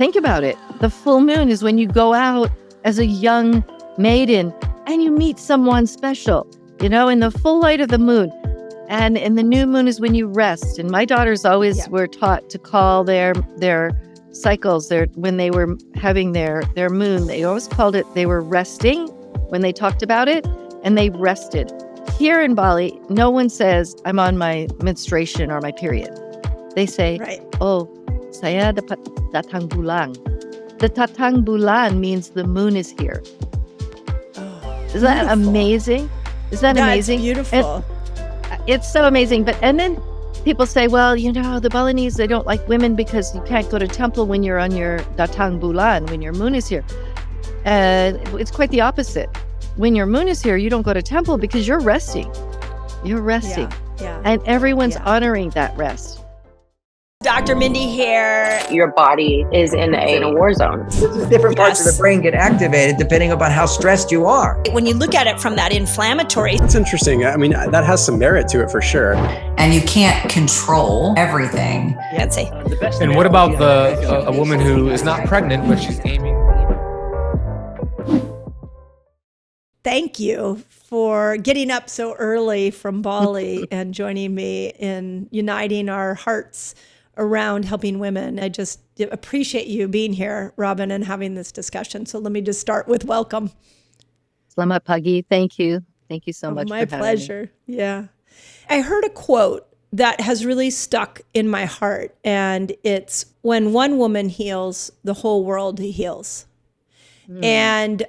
think about it. The full moon is when you go out as a young maiden and you meet someone special, in the full light of the moon. And the new moon is when you rest. And my daughters always were taught to call their cycles, when they were having their moon, they always called it, they were resting when they talked about it, and they rested. Here in Bali, no one says, I'm on my menstruation or my period. They say, oh, saya dapat datang bulan. The datang bulan means the moon is here. Is that amazing? Is that amazing? That's beautiful. It's so amazing. And then people say, well, the Balinese, they don't like women because you can't go to temple when you're on your datang bulan, when your moon is here. And it's quite the opposite. When your moon is here, you don't go to temple because you're resting. You're resting. Yeah. And everyone's honoring that rest. Dr. Mindy here. Your body is in a war zone. Different parts of the brain get activated depending upon how stressed you are. When you look at it from that inflammatory. It's interesting. I mean, that has some merit to it for sure. And you can't control everything. I'd say. And what about a woman who is not pregnant, but she's aiming? Thank you for getting up so early from Bali and joining me in uniting our hearts around helping women. I just appreciate you being here, Robin, and having this discussion. So let me just start with welcome. Selamat pagi. Thank you. Thank you so much. My pleasure. Yeah. I heard a quote that has really stuck in my heart, and it's, when one woman heals, the whole world heals. And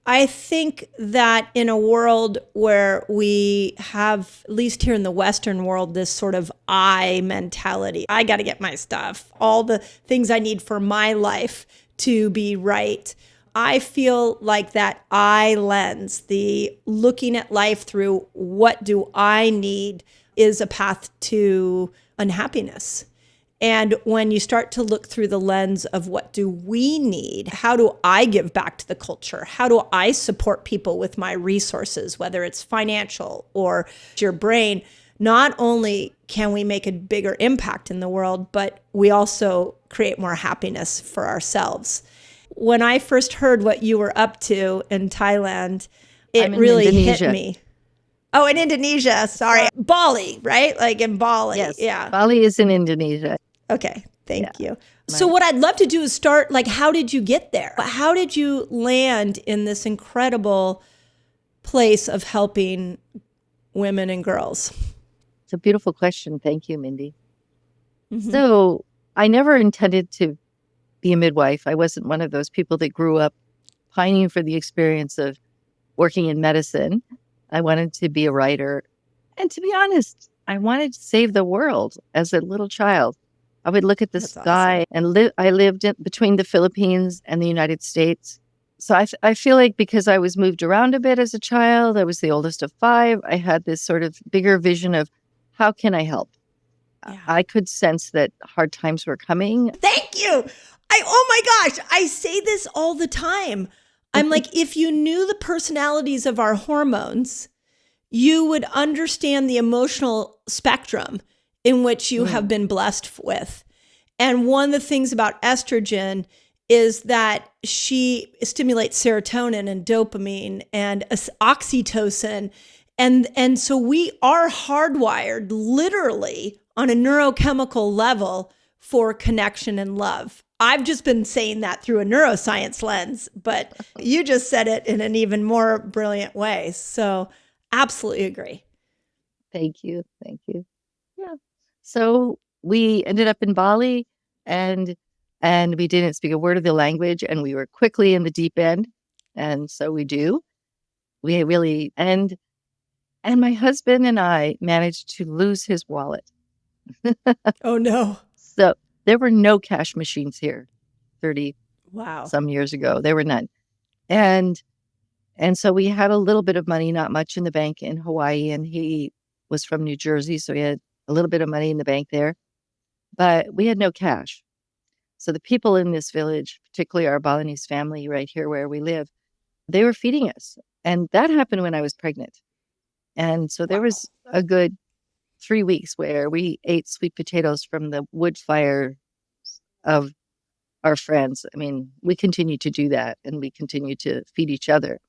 I think that in a world where we have, at least here in the Western world, this sort of I mentality, I got to get my stuff, all the things I need for my life to be right. I feel like that I lens, the looking at life through what do I need, is a path to unhappiness. And when you start to look through the lens of what do we need, how do I give back to the culture? How do I support people with my resources, whether it's financial or your brain? Not only can we make a bigger impact in the world, but we also create more happiness for ourselves. When I first heard what you were up to in Thailand, it really hit me. Oh, in Indonesia, sorry. Bali, right? Like in Bali. Yes, yeah. Bali is in Indonesia. Okay, thank you. So what I'd love to do is start, how did you get there? How did you land in this incredible place of helping women and girls? It's a beautiful question. Thank you, Mindy. Mm-hmm. So I never intended to be a midwife. I wasn't one of those people that grew up pining for the experience of working in medicine. I wanted to be a writer. And to be honest, I wanted to save the world as a little child. I would look at the sky and I lived between the Philippines and the United States. So I feel like because I was moved around a bit as a child, I was the oldest of 5, I had this sort of bigger vision of how can I help? Yeah. I could sense that hard times were coming. Thank you. Oh my gosh, I say this all the time. I'm like, if you knew the personalities of our hormones, you would understand the emotional spectrum in which you have been blessed with. And one of the things about estrogen is that she stimulates serotonin and dopamine and oxytocin. And so we are hardwired literally on a neurochemical level for connection and love. I've just been saying that through a neuroscience lens, but you just said it in an even more brilliant way. So absolutely agree. Thank you. Thank you. Yeah. So we ended up in Bali and we didn't speak a word of the language and we were quickly in the deep end. And so we really, and my husband and I managed to lose his wallet. Oh no. So there were no cash machines here 30 wow. some years ago. There were none. And so we had a little bit of money, not much in the bank in Hawaii. And he was from New Jersey. So he had a little bit of money in the bank there, but we had no cash. So the people in this village, particularly our Balinese family right here where we live, they were feeding us. And that happened when I was pregnant. And so there was a good 3 weeks where we ate sweet potatoes from the wood fire of our friends. I mean, we continue to do that and we continue to feed each other.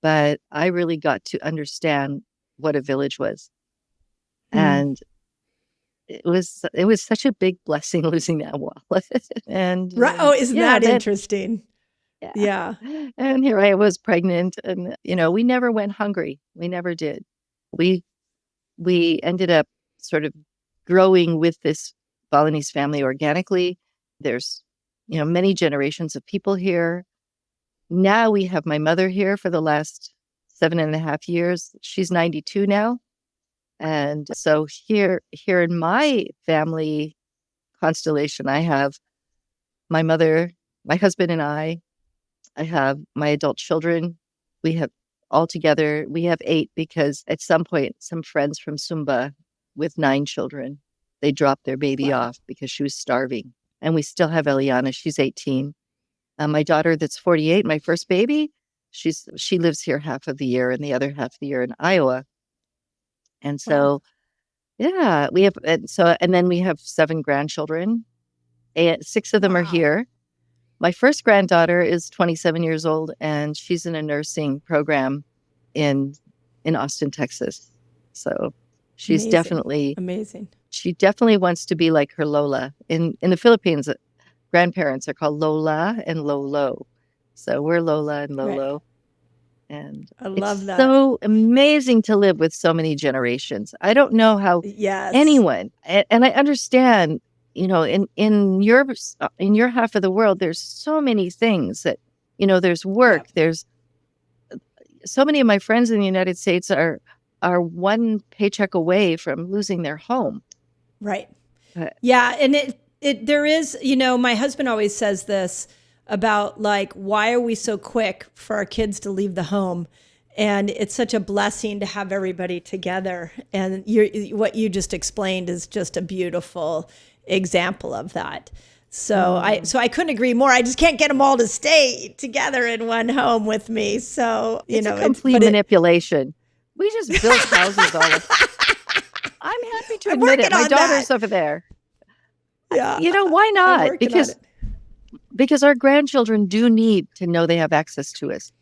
But I really got to understand what a village was. And it was such a big blessing losing that wallet. And Right. Oh, isn't yeah, that interesting? yeah. Yeah. And here I was pregnant, and we never went hungry. We never did. We ended up sort of growing with this Balinese family organically. There's many generations of people here. Now we have my mother here for the last 7.5 years. She's 92 now. And so here in my family constellation, I have my mother, my husband and I have my adult children. We have altogether, we have 8 because at some point, some friends from Sumba with 9 children, they dropped their baby off because she was starving. And we still have Eliana. She's 18. My daughter that's 48, my first baby, she lives here half of the year and the other half of the year in Iowa. And so, yeah, we have, and then we have 7 grandchildren. 6 of them are here. My first granddaughter is 27 years old, and she's in a nursing program in Austin, Texas. So she's definitely amazing. She definitely wants to be like her Lola. In the Philippines, grandparents are called Lola and Lolo. So we're Lola and Lolo. Right. And I love that. So amazing to live with so many generations. I don't know how anyone, and I understand, in your half of the world, there's so many things that, there's work, there's so many of my friends in the United States are one paycheck away from losing their home. Right. Yeah. And there is, my husband always says this about like, why are we so quick for our kids to leave the home? And it's such a blessing to have everybody together. And what you just explained is just a beautiful example of that. So I couldn't agree more. I just can't get them all to stay together in one home with me. So, it's a complete manipulation. We just built houses all the time. I'm happy to admit it. My daughter's over there. Yeah. Why not? Because our grandchildren do need to know they have access to us.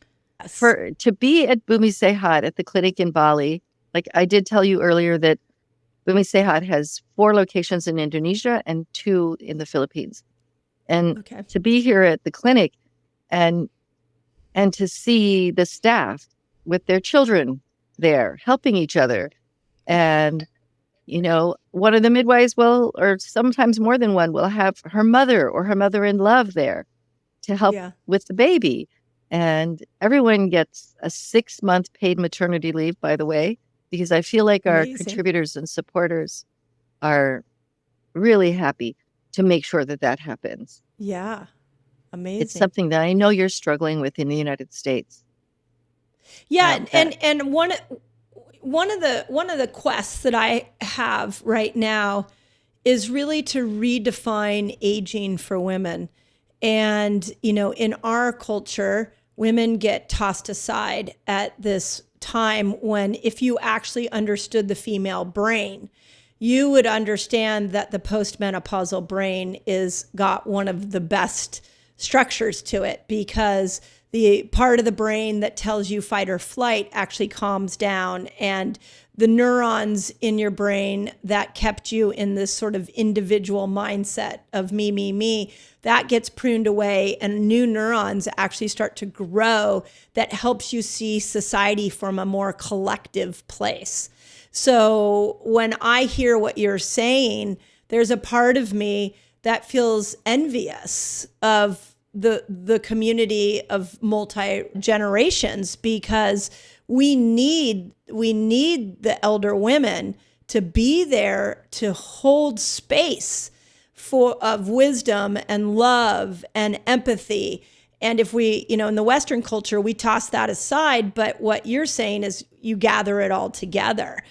Yes. To be at Bumi Sehat at the clinic in Bali, like I did tell you earlier that Bumi Sehat has 4 locations in Indonesia and 2 in the Philippines. And to be here at the clinic and to see the staff with their children there helping each other. And, one of the midwives or sometimes more than one, will have her mother or her mother-in-law there to help with the baby. And everyone gets a 6-month paid maternity leave, by the way, because I feel like our contributors and supporters are really happy to make sure that happens. Yeah. Amazing. It's something that I know you're struggling with in the United States. Yeah. And one of the quests that I have right now is really to redefine aging for women. And, in our culture, women get tossed aside at this time when, if you actually understood the female brain, you would understand that the postmenopausal brain is got one of the best structures to it, because the part of the brain that tells you fight or flight actually calms down, and the neurons in your brain that kept you in this sort of individual mindset of me, that gets pruned away, and new neurons actually start to grow that helps you see society from a more collective place. So when I hear what you're saying, there's a part of me that feels envious of the community of multi-generations, because we need the elder women to be there to hold space of wisdom and love and empathy. And if we, in the Western culture, we toss that aside, but what you're saying is you gather it all together.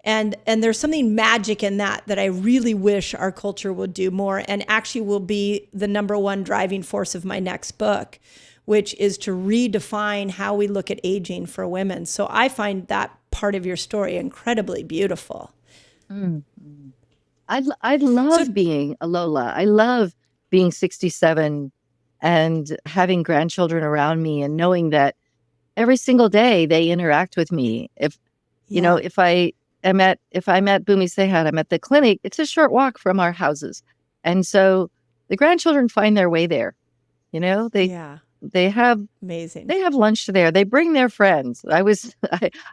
And there's something magic in that I really wish our culture would do more, and actually will be the number one driving force of my next book, which is to redefine how we look at aging for women. So I find that part of your story incredibly beautiful. Mm-hmm. I love being a Lola. I love being 67 and having grandchildren around me and knowing that every single day they interact with me. If I'm at Bumi Sehat, I'm at the clinic, it's a short walk from our houses. And so the grandchildren find their way there. They have amazing. They have lunch there. They bring their friends. I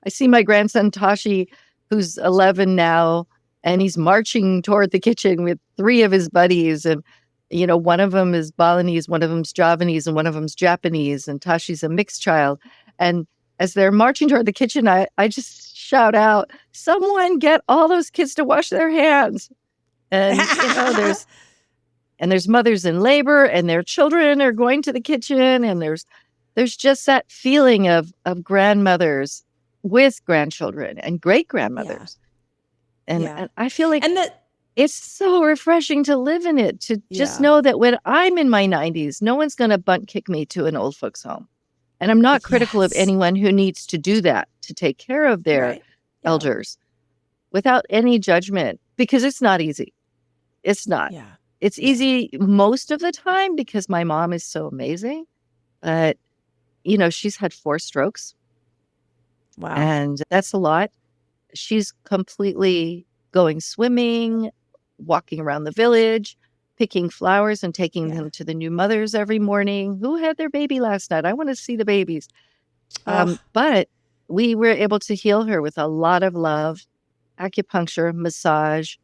see my grandson Tashi, who's 11 now, and he's marching toward the kitchen with 3 of his buddies. And, one of them is Balinese, one of them's Javanese, and one of them's Japanese. And Tashi's a mixed child. And as they're marching toward the kitchen, I just shout out, someone get all those kids to wash their hands. And, there's mothers in labor and their children are going to the kitchen. And there's just that feeling of grandmothers with grandchildren and great grandmothers. Yeah. And I feel like it's so refreshing to live in it, to just know that when I'm in my 90s, no one's going to bunt kick me to an old folks home. And I'm not critical of anyone who needs to do that, to take care of their elders without any judgment, because it's not easy. It's not. Yeah. It's easy most of the time because my mom is so amazing. But, she's had 4 strokes. Wow. And that's a lot. She's completely going swimming, walking around the village, picking flowers and taking them to the new mothers every morning. Who had their baby last night? I want to see the babies. But we were able to heal her with a lot of love, acupuncture, massage,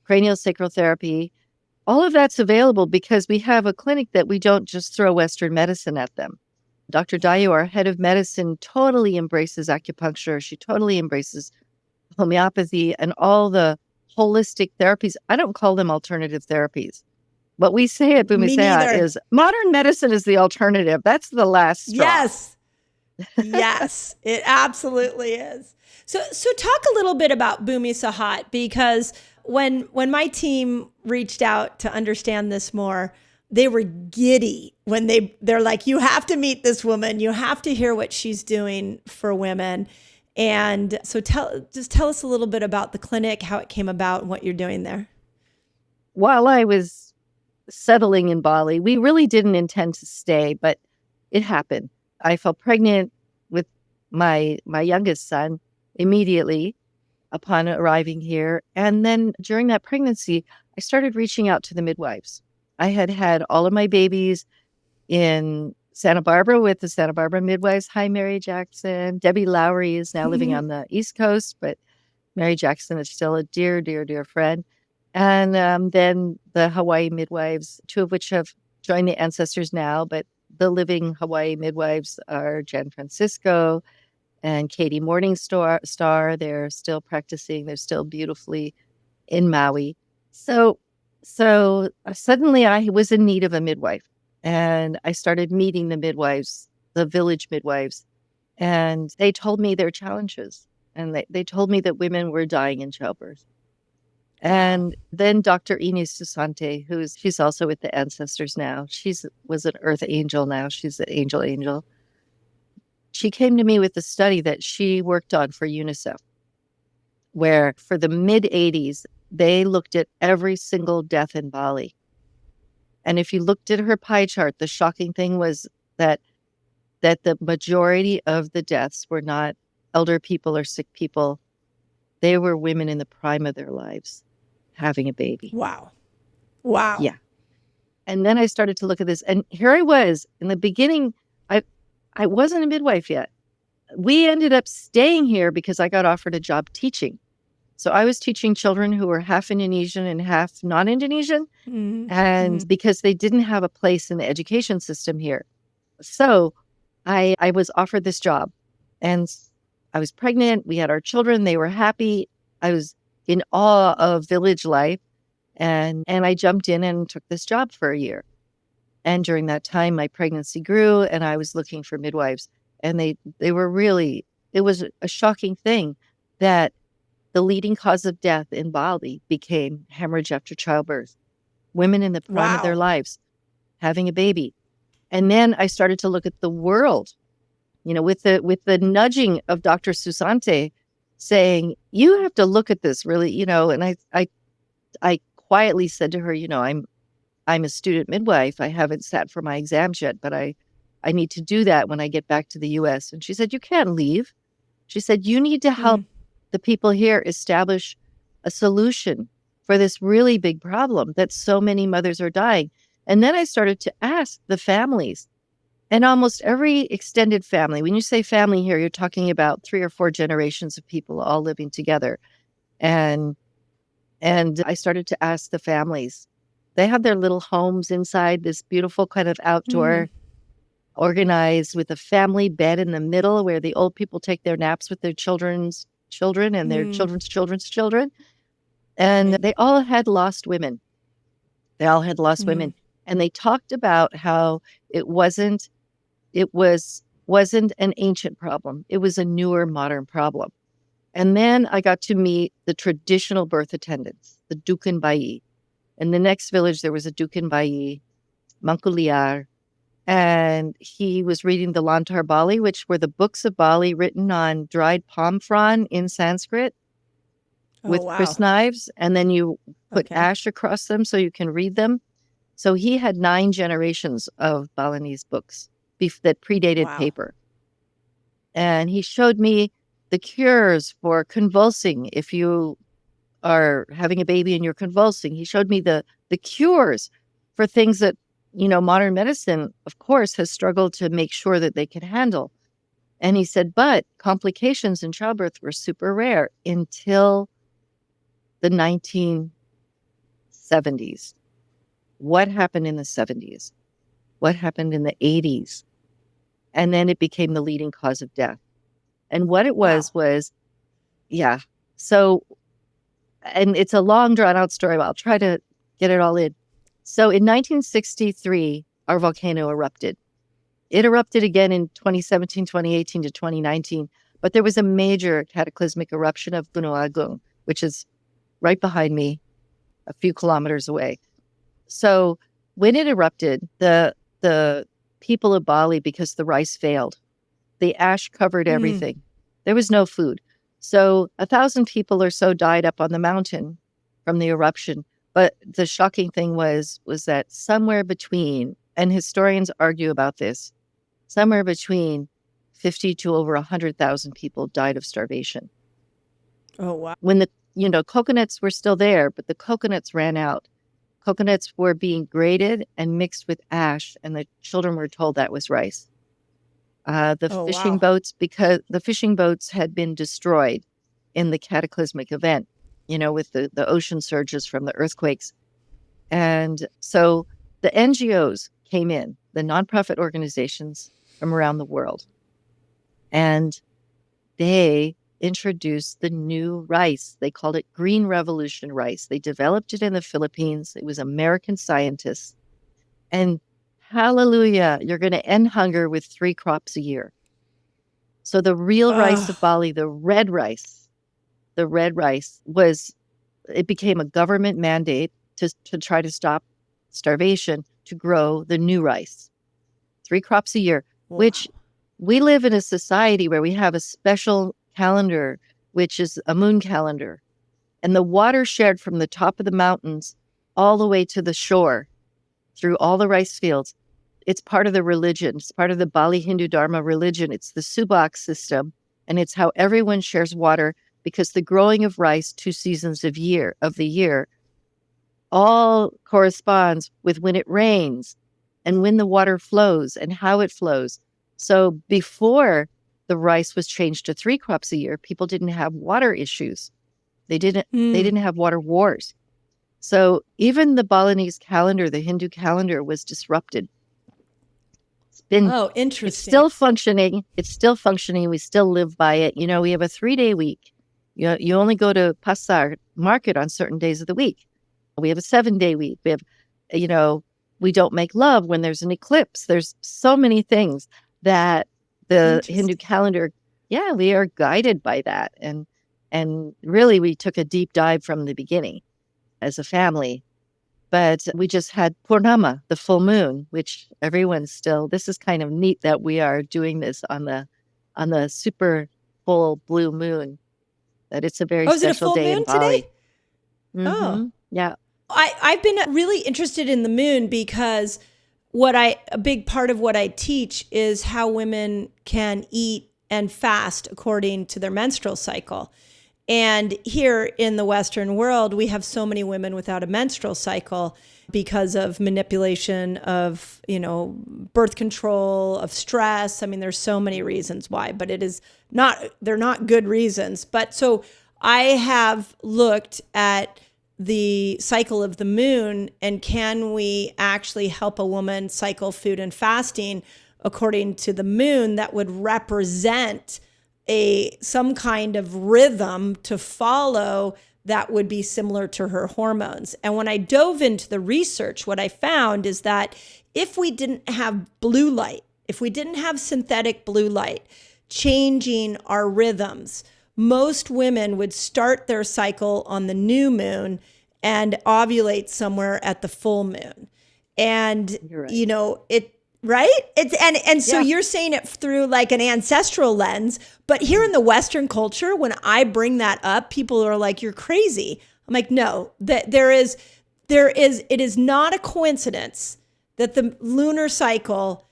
cranial sacral therapy. All of that's available because we have a clinic that we don't just throw Western medicine at them. Dr. Dayu, our head of medicine, totally embraces acupuncture. She totally embraces homeopathy and all the holistic therapies. I don't call them alternative therapies. What we say at Bumi Sehat is modern medicine is the alternative. That's the last straw. Yes. Yes, it absolutely is. So talk a little bit about Bumi Sehat, because when my team reached out to understand this more, they were giddy when they're like, you have to meet this woman. You have to hear what she's doing for women. And so tell us a little bit about the clinic, how it came about, and what you're doing there. While I was settling in Bali, we really didn't intend to stay, but it happened. I fell pregnant with my youngest son immediately upon arriving here. And then during that pregnancy, I started reaching out to the midwives. I had all of my babies in Santa Barbara with the Santa Barbara midwives. Hi, Mary Jackson. Debbie Lowry is now living on the East Coast, but Mary Jackson is still a dear, dear, dear friend. And then the Hawaii midwives, 2 of which have joined the Ancestors now, but the living Hawaii midwives are Jen Francisco and Katie Morningstar. They're still practicing. They're still beautifully in Maui. So suddenly I was in need of a midwife. And I started meeting the midwives, the village midwives, and they told me their challenges. And they told me that women were dying in childbirth. And then Dr. Ines Susante, she's also with the Ancestors now. Was an earth angel now. She's an angel. She came to me with a study that she worked on for UNICEF, where for the mid-'80s, they looked at every single death in Bali. And if you looked at her pie chart, the shocking thing was that the majority of the deaths were not elder people or sick people. They were women in the prime of their lives having a baby. Wow. Yeah. And then I started to look at this. And here I was. In the beginning, I wasn't a midwife yet. We ended up staying here because I got offered a job teaching. So I was teaching children who were half Indonesian and half non-Indonesian, and because they didn't have a place in the education system here. So I was offered this job, and I was pregnant. We had our children. They were happy. I was in awe of village life, and I jumped in and took this job for a year. And during that time, my pregnancy grew, and I was looking for midwives. And they were really, it was a shocking thing that the leading cause of death in Bali became hemorrhage after childbirth. Women in the prime of their lives having a baby. And then I started to look at the world, with the nudging of Dr. Susante saying, you have to look at this really, and I quietly said to her, I'm a student midwife. I haven't sat for my exams yet, but I need to do that when I get back to the US. And she said, you can't leave. She said, you need to help the people here establish a solution for this really big problem that so many mothers are dying. And then I started to ask the families, and almost every extended family, when you say family here, you're talking about 3 or 4 generations of people all living together. And I started to ask the families. They have their little homes inside this beautiful kind of outdoor, organized with a family bed in the middle where the old people take their naps with their children's children and their children's children's children. And they all had lost women. They all had lost women. And they talked about how it wasn't an ancient problem. It was a newer modern problem. And then I got to meet the traditional birth attendants, the Dukan Bayi. In the next village, there was a Dukan Bayi, Mangkuliar, and he was reading the Lantar Bali, which were the books of Bali written on dried palm frond in Sanskrit with crisp knives. And then you put ash across them so you can read them. So he had 9 generations of Balinese books that predated paper. And he showed me the cures for convulsing. If you are having a baby and you're convulsing, he showed me the cures for things that, modern medicine, of course, has struggled to make sure that they can handle. And he said, but complications in childbirth were super rare until the 1970s. What happened in the 70s? What happened in the 80s? And then it became the leading cause of death. And what it was, so, and it's a long drawn out story, but I'll try to get it all in. So in 1963, our volcano erupted. It erupted again in 2017, 2018 to 2019, but there was a major cataclysmic eruption of Gunung Agung, which is right behind me, a few kilometers away. So when it erupted, the people of Bali, because the rice failed, the ash covered everything. There was no food. So 1,000 people or so died up on the mountain from the eruption. But the shocking thing was that somewhere between, and historians argue about this, somewhere between 50 to over 100,000 people died of starvation. Oh, wow. When the coconuts were still there, but the coconuts ran out. Coconuts were being grated and mixed with ash, and the children were told that was rice. Fishing boats, because the fishing boats had been destroyed in the cataclysmic event, with the ocean surges from the earthquakes. And so the NGOs came in, the nonprofit organizations from around the world, and they introduced the new rice. They called it Green Revolution rice. They developed it in the Philippines. It was American scientists. And hallelujah, you're going to end hunger with 3 crops a year. So the real rice of Bali, the red rice it became a government mandate to try to stop starvation, to grow the new rice. 3 crops a year, which we live in a society where we have a special calendar, which is a moon calendar. And the water shared from the top of the mountains all the way to the shore through all the rice fields. It's part of the religion. It's part of the Bali Hindu Dharma religion. It's the subak system. And it's how everyone shares water, because the growing of rice 2 seasons of the year all corresponds with when it rains and when the water flows and how it flows. So before the rice was changed to 3 crops a year, people didn't have water issues. They didn't have water wars. So even the Balinese calendar, the Hindu calendar, was disrupted. Interesting. It's still functioning. We still live by it. We have a 3-day week. You only go to pasar market on certain days of the week. We have a 7-day week. We have, we don't make love when there's an eclipse. There's so many things that the Hindu calendar, we are guided by that. And really, we took a deep dive from the beginning as a family. But we just had Purnama, the full moon, which this is kind of neat that we are doing this on the super full blue moon, that it's a very special day in Bali. Today? Yeah. I've been really interested in the moon because a big part of what I teach is how women can eat and fast according to their menstrual cycle. And here in the Western world, we have so many women without a menstrual cycle because of manipulation of, birth control, of stress. I mean, there's so many reasons why, but they're not good reasons. But so I have looked at the cycle of the moon and can we actually help a woman cycle food and fasting according to the moon that would represent some kind of rhythm to follow that would be similar to her hormones. And when I dove into the research, what I found is that if we didn't have blue light, if we didn't have synthetic blue light changing our rhythms, most women would start their cycle on the new moon and ovulate somewhere at the full moon. And, You're right. right? So you're saying it through like an ancestral lens, but here in the Western culture, when I bring that up, people are like, you're crazy. I'm like, no, that it is not a coincidence that the lunar cycle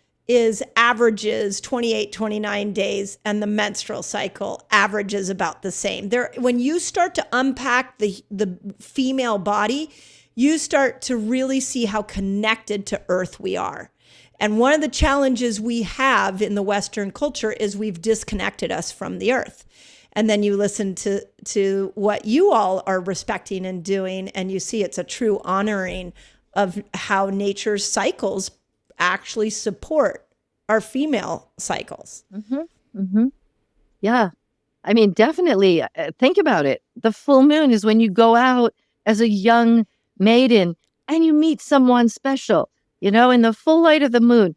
averages 28, 29 days and the menstrual cycle averages about the same. When you start to unpack the female body, you start to really see how connected to Earth we are. And one of the challenges we have in the Western culture is we've disconnected us from the Earth. And then you listen to what you all are respecting and doing, and you see it's a true honoring of how nature's cycles actually support our female cycles. Mm-hmm. Mm-hmm. Yeah. I mean, definitely think about it. The full moon is when you go out as a young maiden and you meet someone special, in the full light of the moon.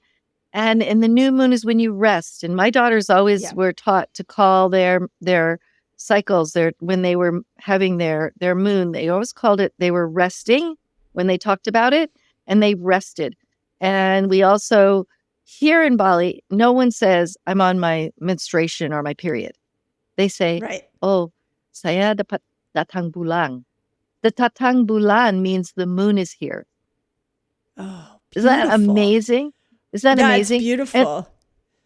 And the new moon is when you rest. And my daughters always were taught to call their cycles, when they were having their moon, they always called it, they were resting when they talked about it, and they rested. And we also, here in Bali, no one says, I'm on my menstruation or my period. They say, right. Oh, saya dapat datang bulan. The datang bulan means the moon is here. Oh, beautiful. Isn't that amazing? That's amazing? Beautiful.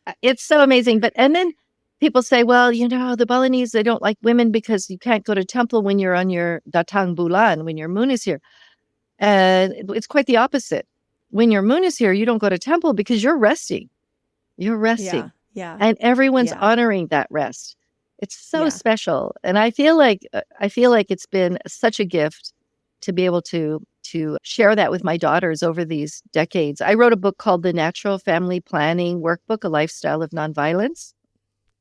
And it's so amazing. But, and then people say, well, the Balinese, they don't like women because you can't go to temple when you're on your datang bulan, when your moon is here. And it's quite the opposite. When your moon is here, you don't go to temple because you're resting. You're resting. Yeah. And everyone's honoring that rest. It's so special. And I feel like it's been such a gift to be able to share that with my daughters over these decades. I wrote a book called The Natural Family Planning Workbook, A Lifestyle of Nonviolence,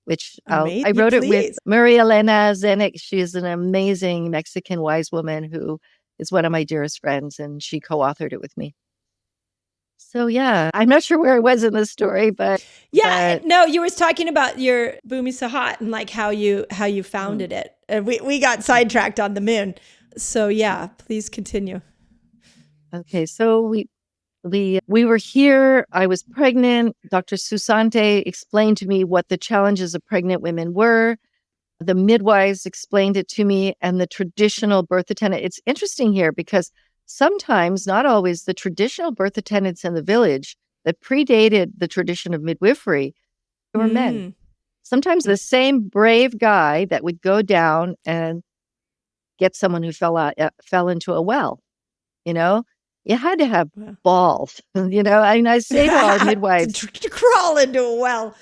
which I wrote it with Maria Elena Zenek. She is an amazing Mexican wise woman who is one of my dearest friends, and she co-authored it with me. So I'm not sure where I was in this story, but no, you were talking about your Bumi Sehat and like how you founded it. And we got sidetracked on the moon. So please continue. Okay, so we were here. I was pregnant. Dr. Susante explained to me what the challenges of pregnant women were. The midwives explained it to me, and the traditional birth attendant. It's interesting here because sometimes, not always, the traditional birth attendants in the village that predated the tradition of midwifery were men. Sometimes the same brave guy that would go down and get someone who fell into a well, you had to have balls, I say to our midwives to crawl into a well.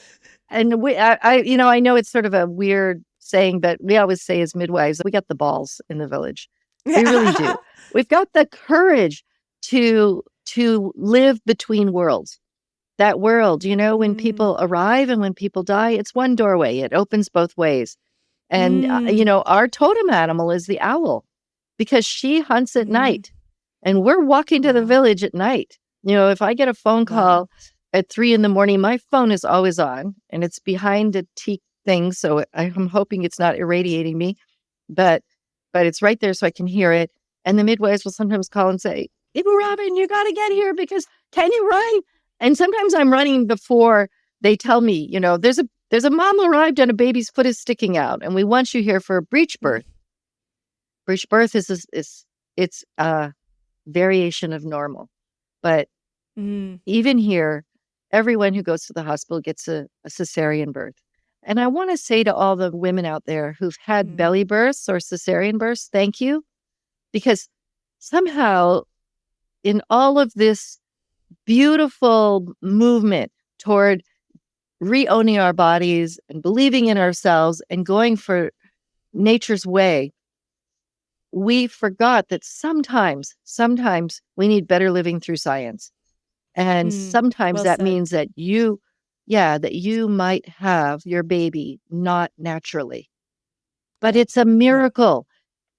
And I know it's sort of a weird saying, but we always say as midwives, we got the balls in the village. We really do. We've got the courage to live between worlds. That world, when people arrive and when people die, it's one doorway. It opens both ways. And, our totem animal is the owl because she hunts at night. And we're walking to the village at night. If I get a phone call at 3 a.m, my phone is always on and it's behind a teak thing. So I'm hoping it's not irradiating me, but it's right there so I can hear it. And the midwives will sometimes call and say, Ibu Robin, you got to get here because can you run? And sometimes I'm running before they tell me, there's a mom arrived and a baby's foot is sticking out and we want you here for a breech birth. Breech birth is variation of normal. But even here, everyone who goes to the hospital gets a cesarean birth. And I want to say to all the women out there who've had belly births or cesarean births, thank you. Because somehow in all of this beautiful movement toward re-owning our bodies and believing in ourselves and going for nature's way, we forgot that sometimes we need better living through science. And sometimes that means that you might have your baby not naturally. But it's a miracle.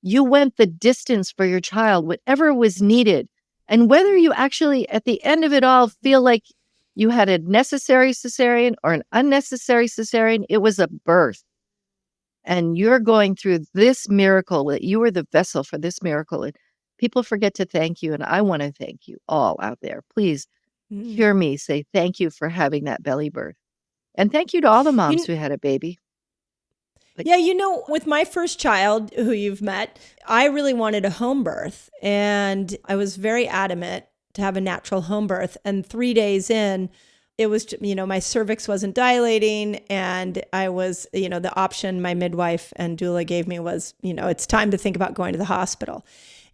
You went the distance for your child, whatever was needed. And whether you actually, at the end of it all, feel like you had a necessary cesarean or an unnecessary cesarean, it was a birth. And you're going through this miracle, that you were the vessel for this miracle. And people forget to thank you. And I want to thank you all out there. Please hear me say thank you for having that belly birth. And thank you to all the moms who had a baby. Yeah, with my first child, who you've met, I really wanted a home birth. And I was very adamant to have a natural home birth. And 3 days in, it was, my cervix wasn't dilating. And I was, the option my midwife and doula gave me was, it's time to think about going to the hospital.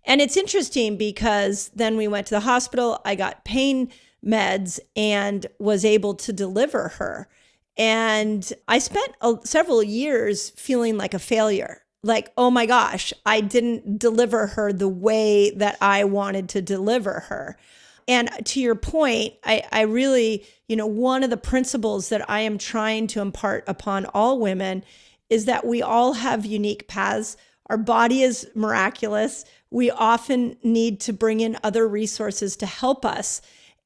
And it's interesting because then we went to the hospital. I got pain meds and was able to deliver her. And I spent several years feeling like a failure. Like, oh my gosh, I didn't deliver her the way that I wanted to deliver her. And to your point, I really, one of the principles that I am trying to impart upon all women is that we all have unique paths. Our body is miraculous. We often need to bring in other resources to help us.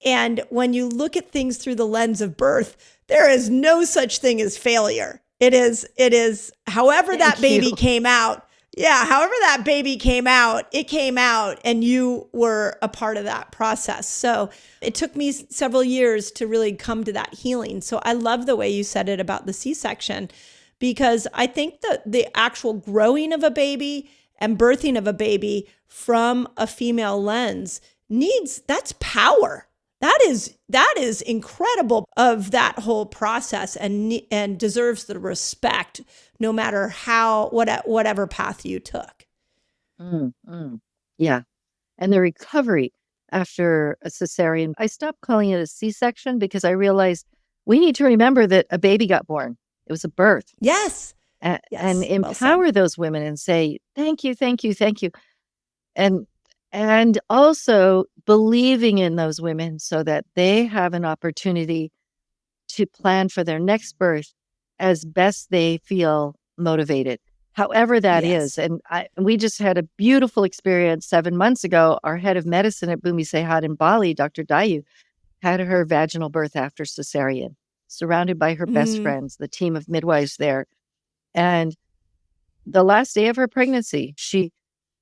And when you look at things through the lens of birth, there is no such thing as failure. It is however that baby came out. Yeah, however that baby came out, it came out and you were a part of that process. So it took me several years to really come to that healing. So I love the way you said it about the C-section, because I think that the actual growing of a baby and birthing of a baby from a female lens that's power. That is incredible of that whole process and deserves the respect no matter whatever path you took. Yeah. And the recovery after a cesarean, I stopped calling it a C-section because I realized we need to remember that a baby got born. It was a birth. Yes. And empower those women and say, thank you, thank you, thank you. And also believing in those women so that they have an opportunity to plan for their next birth as best they feel motivated, however that is. And we just had a beautiful experience 7 months ago. Our head of medicine at Bumi Sehat in Bali, Dr. Dayu, had her vaginal birth after cesarean, surrounded by her best friends, the team of midwives there. And the last day of her pregnancy,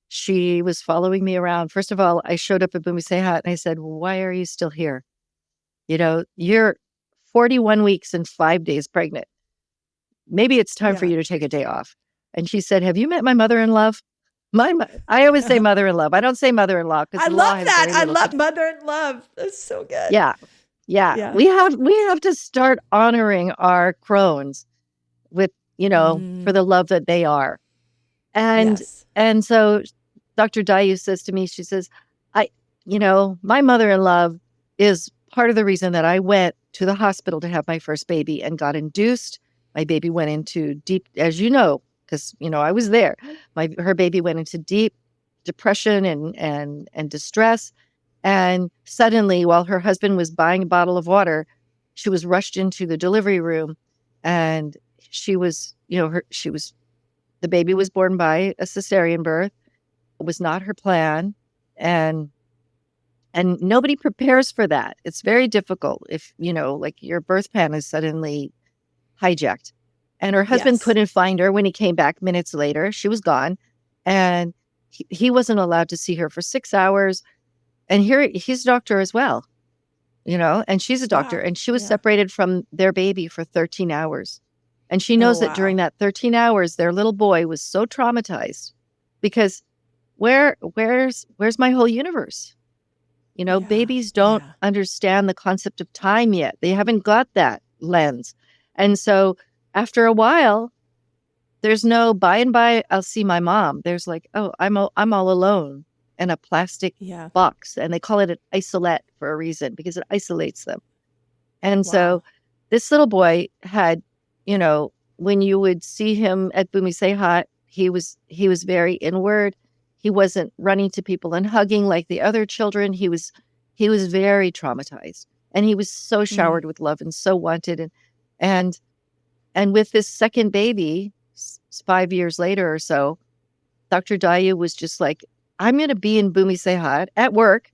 she was following me around. First of all, I showed up at Bumi Sehat and I said, why are you still here? You're 41 weeks and 5 days pregnant. Maybe it's time for you to take a day off. And she said, have you met my mother-in-law? I always say mother-in-law. I don't say mother-in-law because I love that. I love mother-in-law. That's so good. Yeah. We have to start honoring our crones with, for the love that they are. And so Dr. Dayu says to me, she says, my mother-in-law is part of the reason that I went to the hospital to have my first baby and got induced. My baby went into deep, as you know, because, I was there. Her baby went into deep depression and distress. And suddenly, while her husband was buying a bottle of water, she was rushed into the delivery room and she was, the baby was born by a cesarean birth. It was not her plan. And nobody prepares for that. It's very difficult if, like your birth plan is suddenly hijacked. And her husband couldn't find her when he came back minutes later. She was gone. And he wasn't allowed to see her for 6 hours. And he's a doctor as well, and she's a doctor. And she was separated from their baby for 13 hours. And she knows that during that 13 hours, their little boy was so traumatized because where's my whole universe? Babies don't understand the concept of time yet. They haven't got that lens. And so after a while, there's no by and by, I'll see my mom. There's like, oh, I'm all alone in a plastic box. And they call it an isolette for a reason, because it isolates them. And so this little boy had, when you would see him at Bumi Sehat, he was very inward. He wasn't running to people and hugging like the other children. He was very traumatized, and he was so showered with love and so wanted. And with this second baby, 5 years later or so, Dr. Daya was just like, I'm going to be in Bumi Sehat at work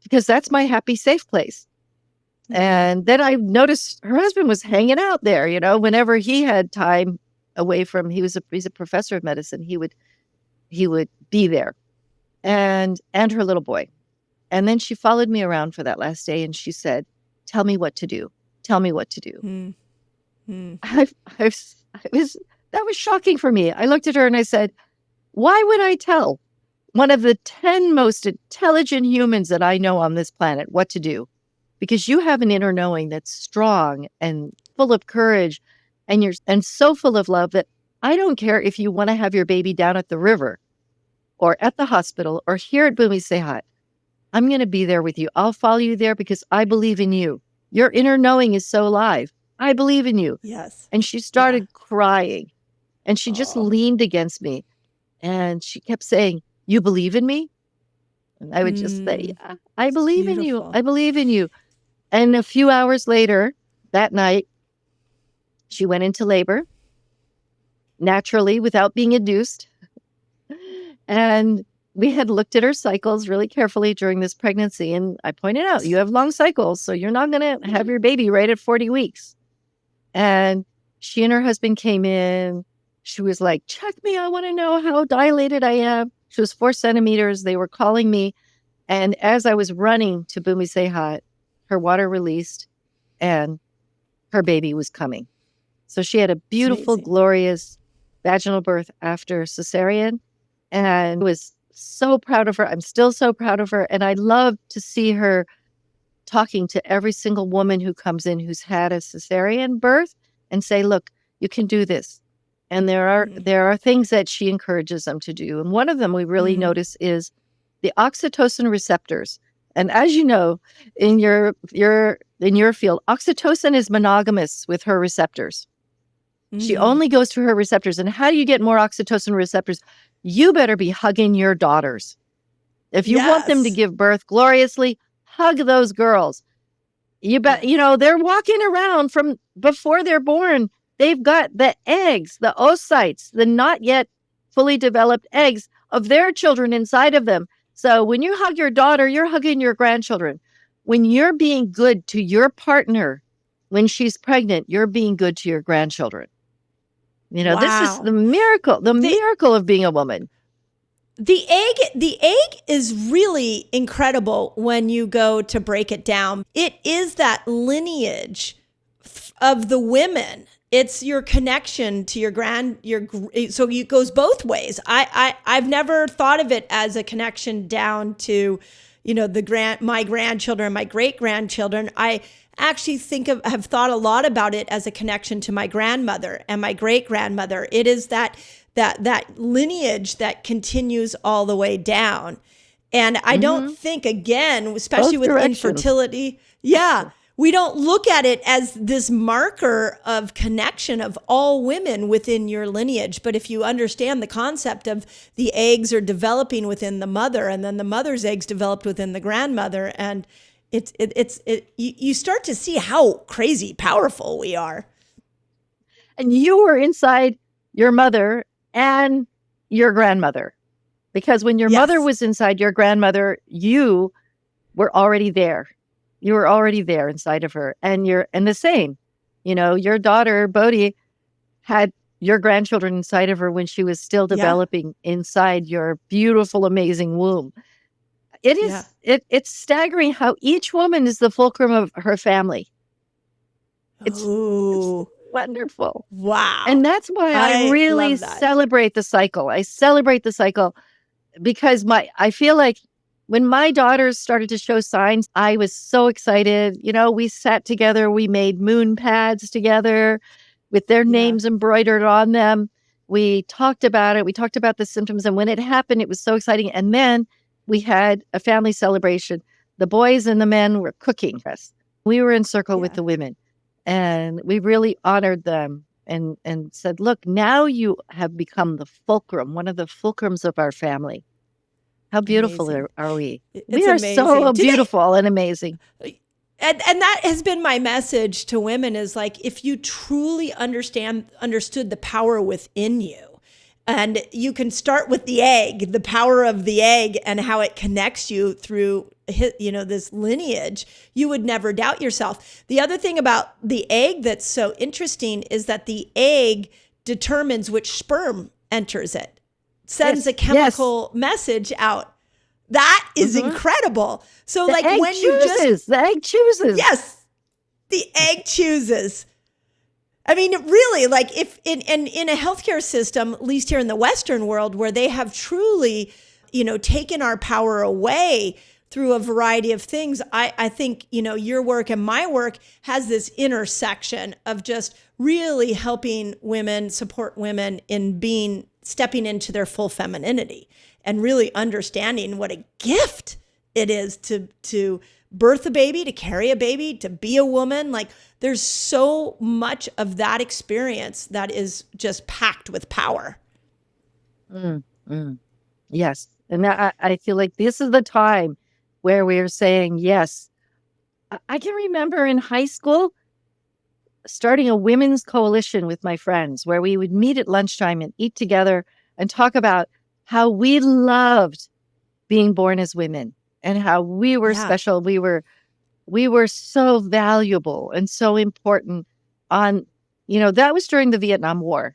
because that's my happy, safe place. And then I noticed her husband was hanging out there, whenever he had time away from, he's a professor of medicine. He would be there, and her little boy. And then she followed me around for that last day, and she said, tell me what to do. Tell me what to do. That was shocking for me. I looked at her and I said, why would I tell one of the 10 most intelligent humans that I know on this planet what to do? Because you have an inner knowing that's strong and full of courage, and so full of love that I don't care if you want to have your baby down at the river or at the hospital or here at Bumi Sehat. I'm going to be there with you. I'll follow you there because I believe in you. Your inner knowing is so alive. I believe in you. Yes. And she started crying, and she just leaned against me, and she kept saying, you believe in me? And I would just say, yeah, I believe in you. I believe in you. And a few hours later, that night, she went into labor, naturally, without being induced. And we had looked at her cycles really carefully during this pregnancy. And I pointed out, you have long cycles, so you're not going to have your baby right at 40 weeks. And she and her husband came in. She was like, check me. I want to know how dilated I am. She was 4 centimeters. They were calling me. And as I was running to Bumi Sehat, her water released and her baby was coming. So she had a beautiful, glorious vaginal birth after cesarean, and was so proud of her. I'm still so proud of her. And I love to see her talking to every single woman who comes in who's had a cesarean birth and say, look, you can do this. And there are things that she encourages them to do. And one of them we really notice is the oxytocin receptors. And as you know, in your field, oxytocin is monogamous with her receptors. She only goes to her receptors. And how do you get more oxytocin receptors? You better be hugging your daughters. If you want them to give birth gloriously, hug those girls. You bet, they're walking around from before they're born. They've got the eggs, the oocytes, the not yet fully developed eggs of their children inside of them. So when you hug your daughter, you're hugging your grandchildren. When you're being good to your partner, when she's pregnant, you're being good to your grandchildren. This is the miracle of being a woman. The egg is really incredible when you go to break it down. It is that lineage of the women. It's your connection to so it goes both ways. I've never thought of it as a connection down to, my grandchildren, my great grandchildren. I actually have thought a lot about it as a connection to my grandmother and my great grandmother. It is that lineage that continues all the way down. And I don't think, again, especially with infertility, we don't look at it as this marker of connection of all women within your lineage. But if you understand the concept of the eggs are developing within the mother, and then the mother's eggs developed within the grandmother, and you start to see how crazy powerful we are. And you were inside your mother and your grandmother, because when your mother was inside your grandmother, you were already there. You were already there inside of her, and the same, your daughter Bodhi had your grandchildren inside of her when she was still developing inside your beautiful, amazing womb. It is, it's staggering how each woman is the fulcrum of her family. It's wonderful. Wow. And that's why I really celebrate the cycle. I celebrate the cycle. because I feel like when my daughters started to show signs, I was so excited. We sat together, we made moon pads together with their names embroidered on them. We talked about it. We talked about the symptoms. And when it happened, it was so exciting. And then we had a family celebration. The boys and the men were cooking us. We were in circle with the women, and we really honored them and said, look, now you have become the fulcrum, one of the fulcrums of our family. How beautiful are we? We are amazing. so beautiful and amazing. And that has been my message to women is like, if you truly understood the power within you, and you can start with the egg, the power of the egg and how it connects you through, this lineage, you would never doubt yourself. The other thing about the egg that's so interesting is that the egg determines which sperm enters it, sends a chemical message out. That is incredible. So the egg chooses. Yes, the egg chooses. I mean, really, like if in a healthcare system, at least here in the Western world, where they have truly, taken our power away through a variety of things, I think, your work and my work has this intersection of just really helping women, support women in stepping into their full femininity and really understanding what a gift it is to birth a baby, to carry a baby, to be a woman. Like there's so much of that experience that is just packed with power. Yes. And I feel like this is the time where we're saying, yes. I can remember in high school starting a women's coalition with my friends where we would meet at lunchtime and eat together and talk about how we loved being born as women and how we were special. We were so valuable and so important that was during the Vietnam War.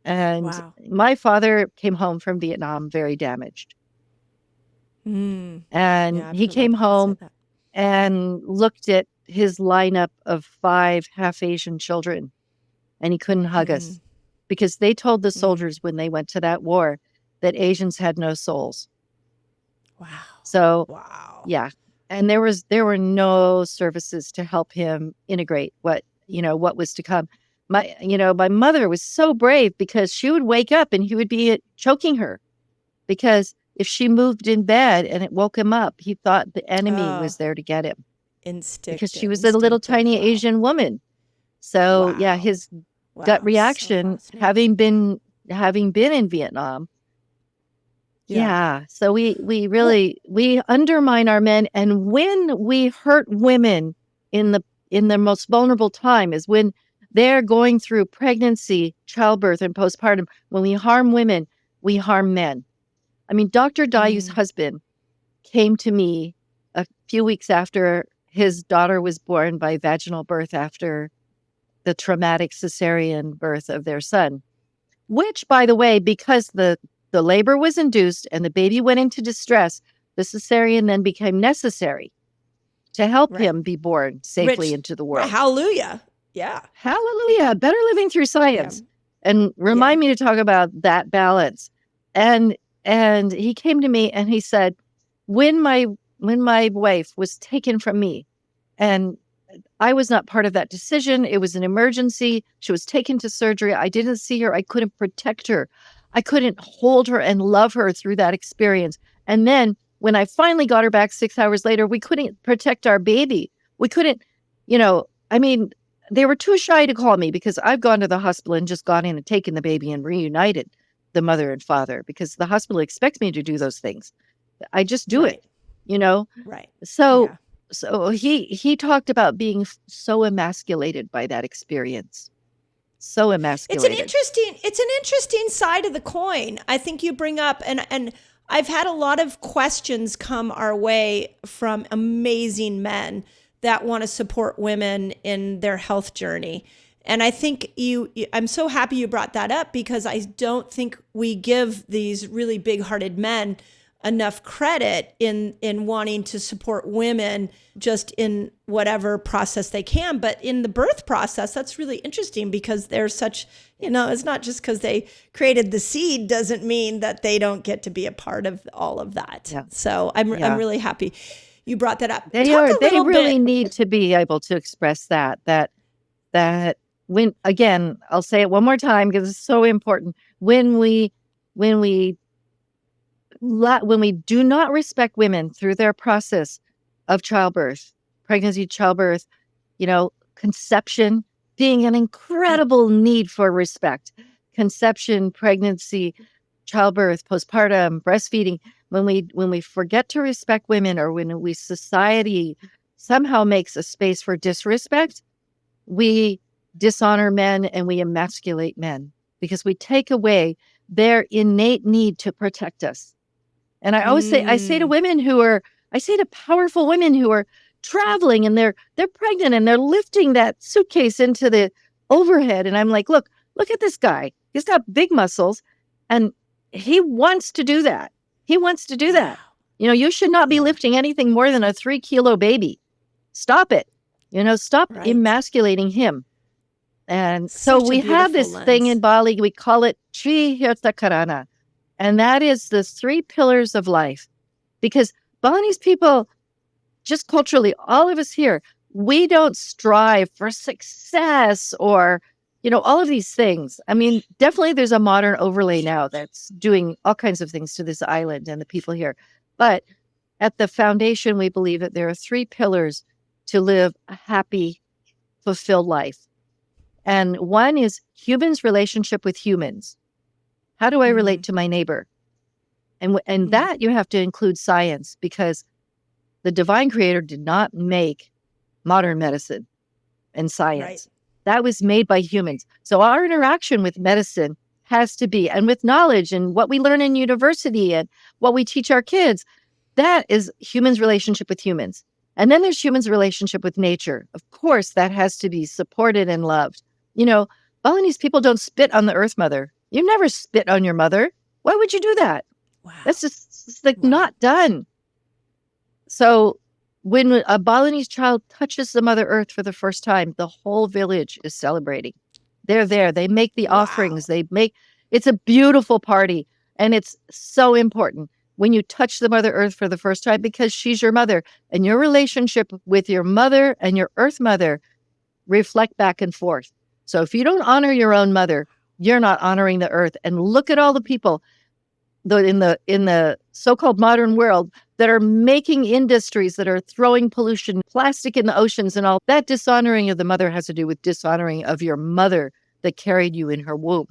And my father came home from Vietnam very damaged. And he came home and looked at his lineup of 5 half Asian children, and he couldn't hug us because they told the soldiers when they went to that war that Asians had no souls. Wow. So, and there were no services to help him integrate what was to come. My mother was so brave because she would wake up and he would be choking her because if she moved in bed and it woke him up, he thought the enemy was there to get him. Because she was a little tiny Asian woman. So his gut reaction, so having been in Vietnam. So we really we undermine our men, and when we hurt women in the most vulnerable time is when they're going through pregnancy, childbirth, and postpartum. When we harm women, we harm men. I mean, Dr. Dayu's husband came to me a few weeks after his daughter was born by vaginal birth after the traumatic cesarean birth of their son, which, by the way, because the labor was induced and the baby went into distress, the cesarean then became necessary to help him be born safely into the world. Hallelujah. Yeah. Hallelujah. Better living through science. And remind me to talk about that balance. And he came to me and he said, when my wife was taken from me, and I was not part of that decision. It was an emergency. She was taken to surgery. I didn't see her. I couldn't protect her. I couldn't hold her and love her through that experience. And then when I finally got her back 6 hours later, we couldn't protect our baby. We couldn't, they were too shy to call me because I've gone to the hospital and just gone in and taken the baby and reunited the mother and father because the hospital expects me to do those things. I just do it, Right. So he talked about being so emasculated by that experience. So emasculated. It's an interesting side of the coin. I think you bring up, and I've had a lot of questions come our way from amazing men that want to support women in their health journey. And I think I'm so happy you brought that up because I don't think we give these really big-hearted men enough credit in wanting to support women just in whatever process they can. But in the birth process, that's really interesting because there's such, it's not just because they created the seed doesn't mean that they don't get to be a part of all of that. Yeah. So I'm really happy you brought that up. They really need to be able to express that when, again, I'll say it one more time because it's so important. When we do not respect women through their process of childbirth, pregnancy, childbirth, conception being an incredible need for respect, conception, pregnancy, childbirth, postpartum, breastfeeding. When we forget to respect women, or when society somehow makes a space for disrespect, we dishonor men and we emasculate men because we take away their innate need to protect us. And I always say, I say to powerful women who are traveling and they're pregnant and they're lifting that suitcase into the overhead. And I'm like, look at this guy. He's got big muscles and he wants to do that. You should not be lifting anything more than a 3-kilo baby. Stop it. Stop emasculating him. And so we have this thing in Bali, we call it Tri Hirta Karana. And that is the 3 pillars of life. Because Balinese people, just culturally, all of us here, we don't strive for success or, all of these things. I mean, definitely there's a modern overlay now that's doing all kinds of things to this island and the people here. But at the foundation, we believe that there are 3 pillars to live a happy, fulfilled life. And one is humans' relationship with humans. How do I relate to my neighbor? And that you have to include science, because the divine creator did not make modern medicine and science. Right. That was made by humans. So our interaction with medicine has to be, and with knowledge and what we learn in university and what we teach our kids, that is humans' relationship with humans. And then there's humans' relationship with nature. Of course, that has to be supported and loved. Balinese people don't spit on the earth mother. You never spit on your mother. Why would you do that? Wow. That's just not done. So when a Balinese child touches the Mother Earth for the first time, the whole village is celebrating. They're there. They make the offerings. It's a beautiful party. And it's so important when you touch the Mother Earth for the first time, because she's your mother, and your relationship with your mother and your earth mother reflect back and forth. So if you don't honor your own mother, you're not honoring the earth. And look at all the people in the so-called modern world that are making industries that are throwing pollution, plastic in the oceans and all. That dishonoring of the mother has to do with dishonoring of your mother that carried you in her womb.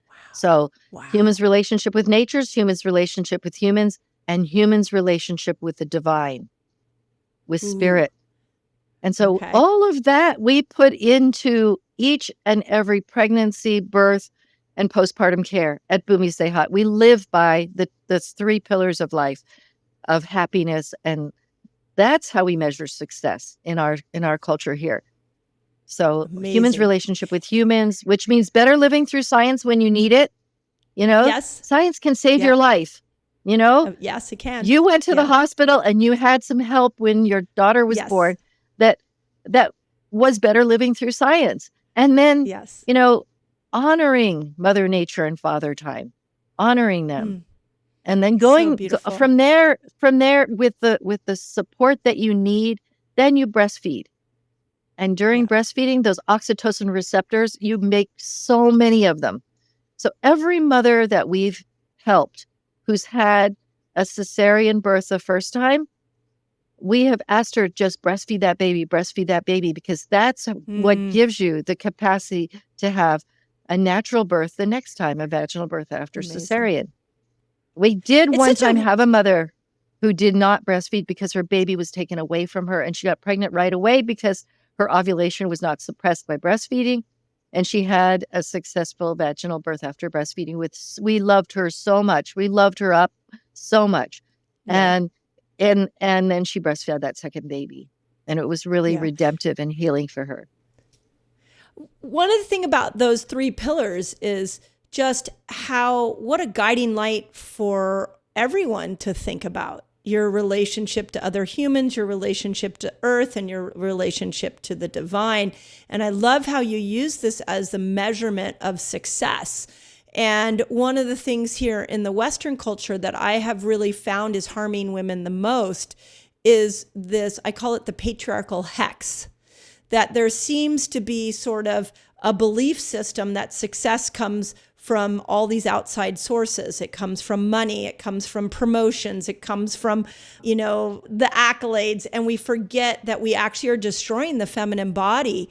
Wow. So humans' relationship with nature, humans' relationship with humans, and humans' relationship with the divine, with spirit. And so all of that we put into each and every pregnancy, birth, and postpartum care at Bumi Sehat. We live by the 3 pillars of life, of happiness, and that's how we measure success in our culture here. So humans' relationship with humans, which means better living through science when you need it. Yes. Science can save your life. Yes, it can. You went to the hospital and you had some help when your daughter was born. That was better living through science. And then, honoring Mother Nature and Father Time, honoring them, and then going from there with the support that you need. Then you breastfeed, and during breastfeeding, those oxytocin receptors, you make so many of them. So every mother that we've helped who's had a cesarean birth the first time, we have asked her, just breastfeed that baby, because that's what gives you the capacity to have a natural birth the next time, a vaginal birth after cesarean. We did one time have a mother who did not breastfeed because her baby was taken away from her, and she got pregnant right away because her ovulation was not suppressed by breastfeeding, and she had a successful vaginal birth after breastfeeding. We loved her so much. We loved her up so much. Yeah. And then she breastfed that second baby, and it was really redemptive and healing for her. One of the things about those 3 pillars is just what a guiding light for everyone to think about your relationship to other humans, your relationship to earth, and your relationship to the divine. And I love how you use this as the measurement of success. And one of the things here in the Western culture that I have really found is harming women the most is this, I call it the patriarchal hex, that there seems to be sort of a belief system that success comes from all these outside sources. It comes from money, it comes from promotions, it comes from, the accolades. And we forget that we actually are destroying the feminine body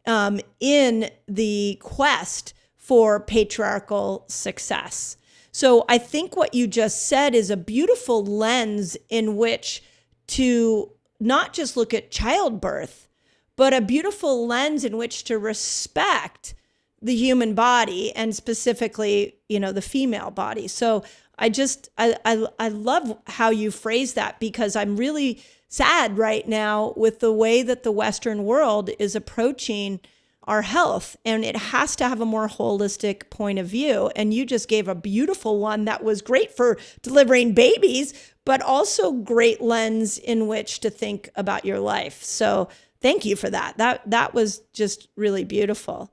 in the quest for patriarchal success. So I think what you just said is a beautiful lens in which to not just look at childbirth, but a beautiful lens in which to respect the human body and specifically, the female body. So I love how you phrase that, because I'm really sad right now with the way that the Western world is approaching our health, and it has to have a more holistic point of view. And you just gave a beautiful one that was great for delivering babies, but also great lens in which to think about your life. So thank you for that. That was just really beautiful.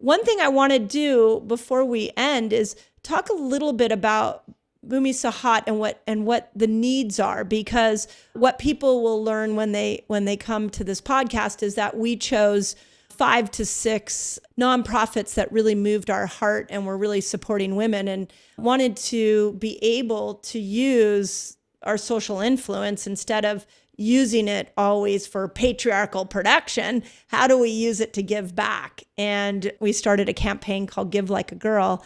One thing I want to do before we end is talk a little bit about Bumi Sehat and what the needs are, because what people will learn when they come to this podcast is that we chose 5 to 6 nonprofits that really moved our heart and were really supporting women, and wanted to be able to use our social influence instead of using it always for patriarchal production. How do we use it to give back? And we started a campaign called Give Like a Girl,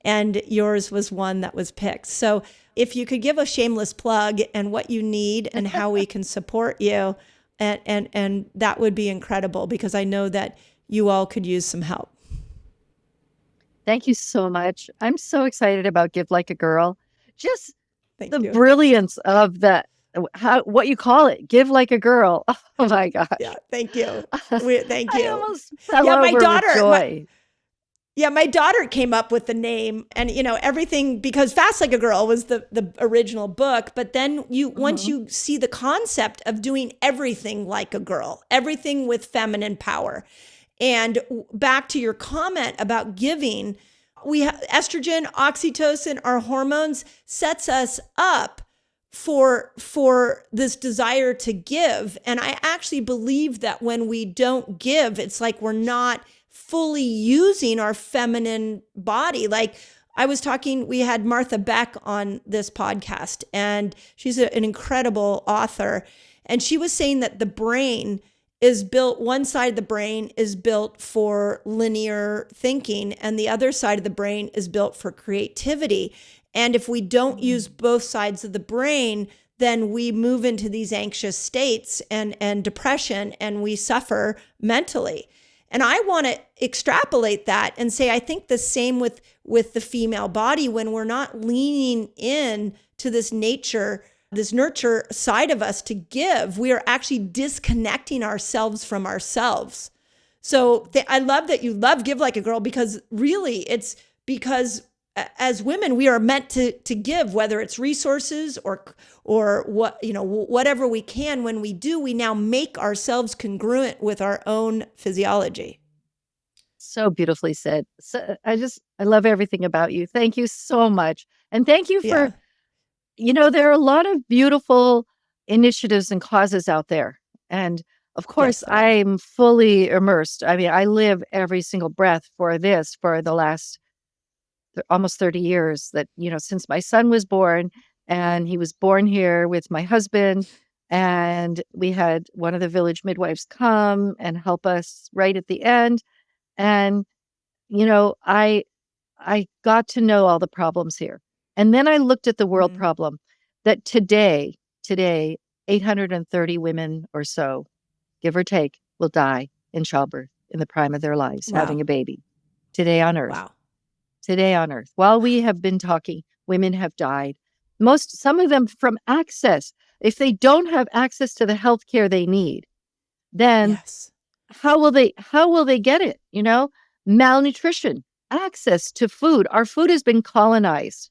and yours was one that was picked. So if you could give a shameless plug and what you need and how we can support you, and that would be incredible, because I know that you all could use some help. Thank you so much. I'm so excited about Give Like a Girl. Just Thank the you. brilliance of what you call it, Give Like a Girl. Oh my gosh. Yeah, thank you. Thank you. I almost fell Yeah, my over daughter- with joy. My daughter came up with the name, and everything, because Fast Like a Girl was the original book, but then once you see the concept of doing everything like a girl, everything with feminine power. And back to your comment about giving, we have estrogen, oxytocin, our hormones sets us up for this desire to give. And I actually believe that when we don't give, it's like we're not fully using our feminine body. Like we had Martha Beck on this podcast, and she's an incredible author. And she was saying that the brain is built, one side of the brain is built for linear thinking, and the other side of the brain is built for creativity. And if we don't use both sides of the brain, then we move into these anxious states and depression, and we suffer mentally. And I want to extrapolate that and say, I think the same with the female body. When we're not leaning in to this nurture side of us to give, we are actually disconnecting ourselves from ourselves. So I love that you love Give Like a Girl, because really it's because as women, we are meant to give, whether it's resources or what, whatever we can. When we do, we now make ourselves congruent with our own physiology. So beautifully said. So I love everything about you. Thank you so much. And thank you for, there are a lot of beautiful initiatives and causes out there. And of course, Yes, I'm fully immersed. I mean, I live every single breath for the last almost 30 years that, since my son was born, and he was born here with my husband, and we had one of the village midwives come and help us right at the end. And, I got to know all the problems here. And then I looked at the world problem that today, 830 women or so, give or take, will die in childbirth in the prime of their lives, having a baby today on Earth. Wow. Today on Earth. While we have been talking, women have died. Some of them from access. If they don't have access to the health care they need, then how will they get it? Malnutrition, access to food. Our food has been colonized.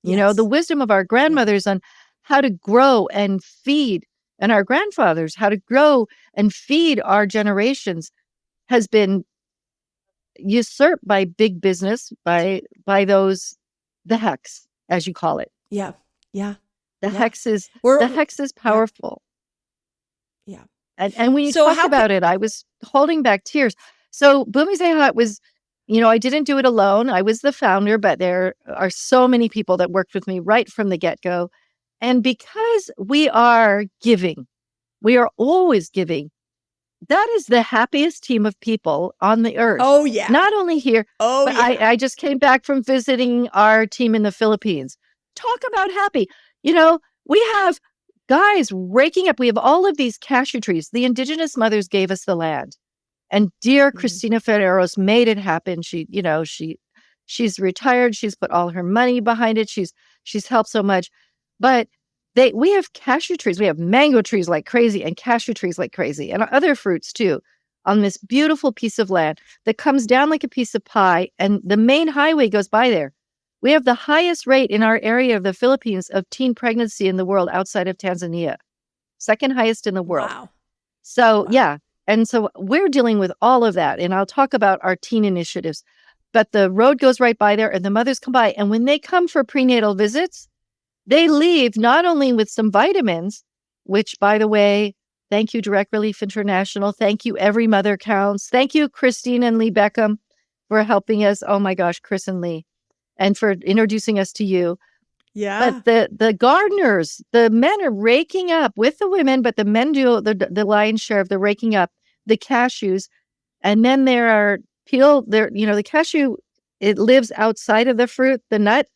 You know, the wisdom of our grandmothers on how to grow and feed, and our grandfathers, how to grow and feed our generations has been usurped by big business, by the hex, as you call it. Yeah. Yeah. The Yeah. hex is We're- the hex is powerful. Yeah. And when you So talk how about it, I was holding back tears. So Bumi Sehat was, you know, I didn't do it alone. I was the founder, but there are so many people that worked with me right from the get-go. And because we are giving, we are always giving. That is the happiest team of people on the earth. Oh, yeah. Not only here, but I just came back from visiting our team in the Philippines. Talk about happy. You know, we have guys raking up. We have all of these cashew trees. The indigenous mothers gave us the land. And dear Cristina Ferreros made it happen. She's retired. She's put all her money behind it. She's helped so much. But we have cashew trees. We have mango trees like crazy and cashew trees like crazy and other fruits too on this beautiful piece of land that comes down like a piece of pie. And the main highway goes by there. We have the highest rate in our area of the Philippines of teen pregnancy in the world outside of Tanzania. Second highest in the world. Wow. So, yeah. And so we're dealing with all of that. And I'll talk about our teen initiatives. But the road goes right by there and the mothers come by. And when they come for prenatal visits, they leave not only with some vitamins, which, by the way, thank you, Direct Relief International. Thank you, Every Mother Counts. Thank you, Christine and Lee Beckham, for helping us. Oh, my gosh, Chris and Lee. And for introducing us to you. Yeah. But the gardeners, the men are raking up with the women, but the men do the lion's share of the raking up the cashews. And then there are the cashew, it lives outside of the fruit, the nut.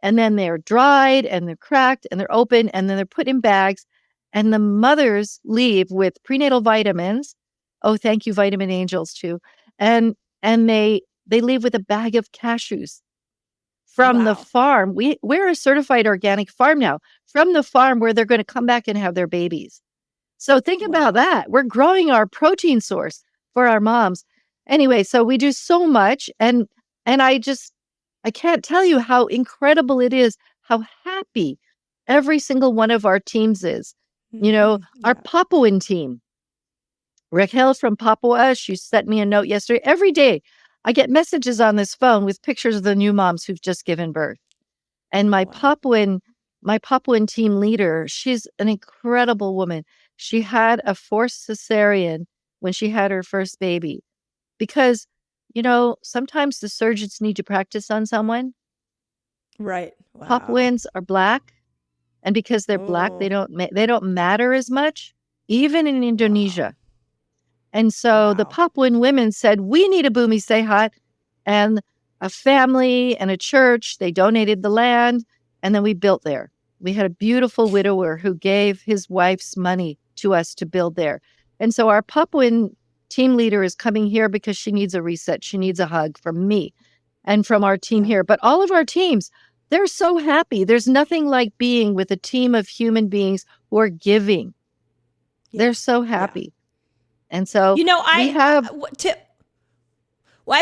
And then they're dried and they're cracked and they're open and then they're put in bags. And the mothers leave with prenatal vitamins. Oh, thank you, Vitamin Angels too. And they leave with a bag of cashews. From the farm. We're a certified organic farm now, from the farm where they're going to come back and have their babies. So think about that. We're growing our protein source for our moms. Anyway, so we do so much. And I can't tell you how incredible it is, how happy every single one of our teams is. You know, our Papuan team, Raquel from Papua, she sent me a note yesterday. Every day, I get messages on this phone with pictures of the new moms who've just given birth. And my Papuan team leader, she's an incredible woman. She had a forced cesarean when she had her first baby because, you know, sometimes the surgeons need to practice on someone. Right. Wow. Papuans are Black. And because they're Black, they don't matter as much, even in Indonesia. And so the Papuan women said, we need a Bumi Sehat, and a family and a church. They donated the land, and then we built there. We had a beautiful widower who gave his wife's money to us to build there. And so our Papuan team leader is coming here because she needs a reset. She needs a hug from me and from our team here. But all of our teams, they're so happy. There's nothing like being with a team of human beings who are giving. They're so happy. And so, you know, I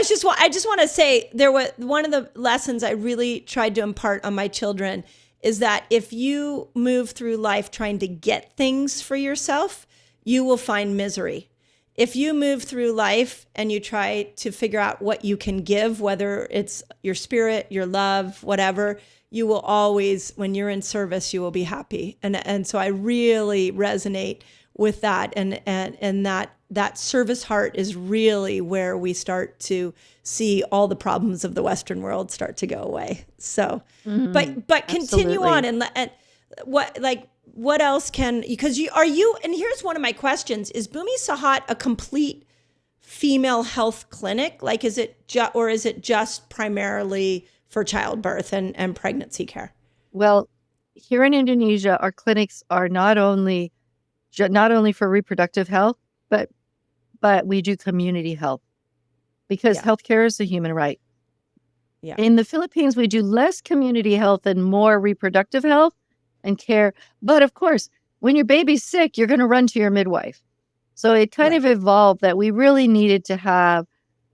just want to say there was one of the lessons I really tried to impart on my children is that if you move through life trying to get things for yourself, you will find misery. If you move through life and you try to figure out what you can give, whether it's your spirit, your love, whatever, you will always, when you're in service, you will be happy. And so I really resonate with that, and that service heart is really where we start to see all the problems of the Western world start to go away. So, but continue on and what else can, because and here's one of my questions: is Bumi Sehat a complete female health clinic? Like, is it just primarily for childbirth and pregnancy care? Well, here in Indonesia, our clinics are not only for reproductive health, but we do community health because healthcare is a human right. Yeah. In the Philippines, we do less community health and more reproductive health and care. But of course, when your baby's sick, you're going to run to your midwife. So it kind of evolved that we really needed to have,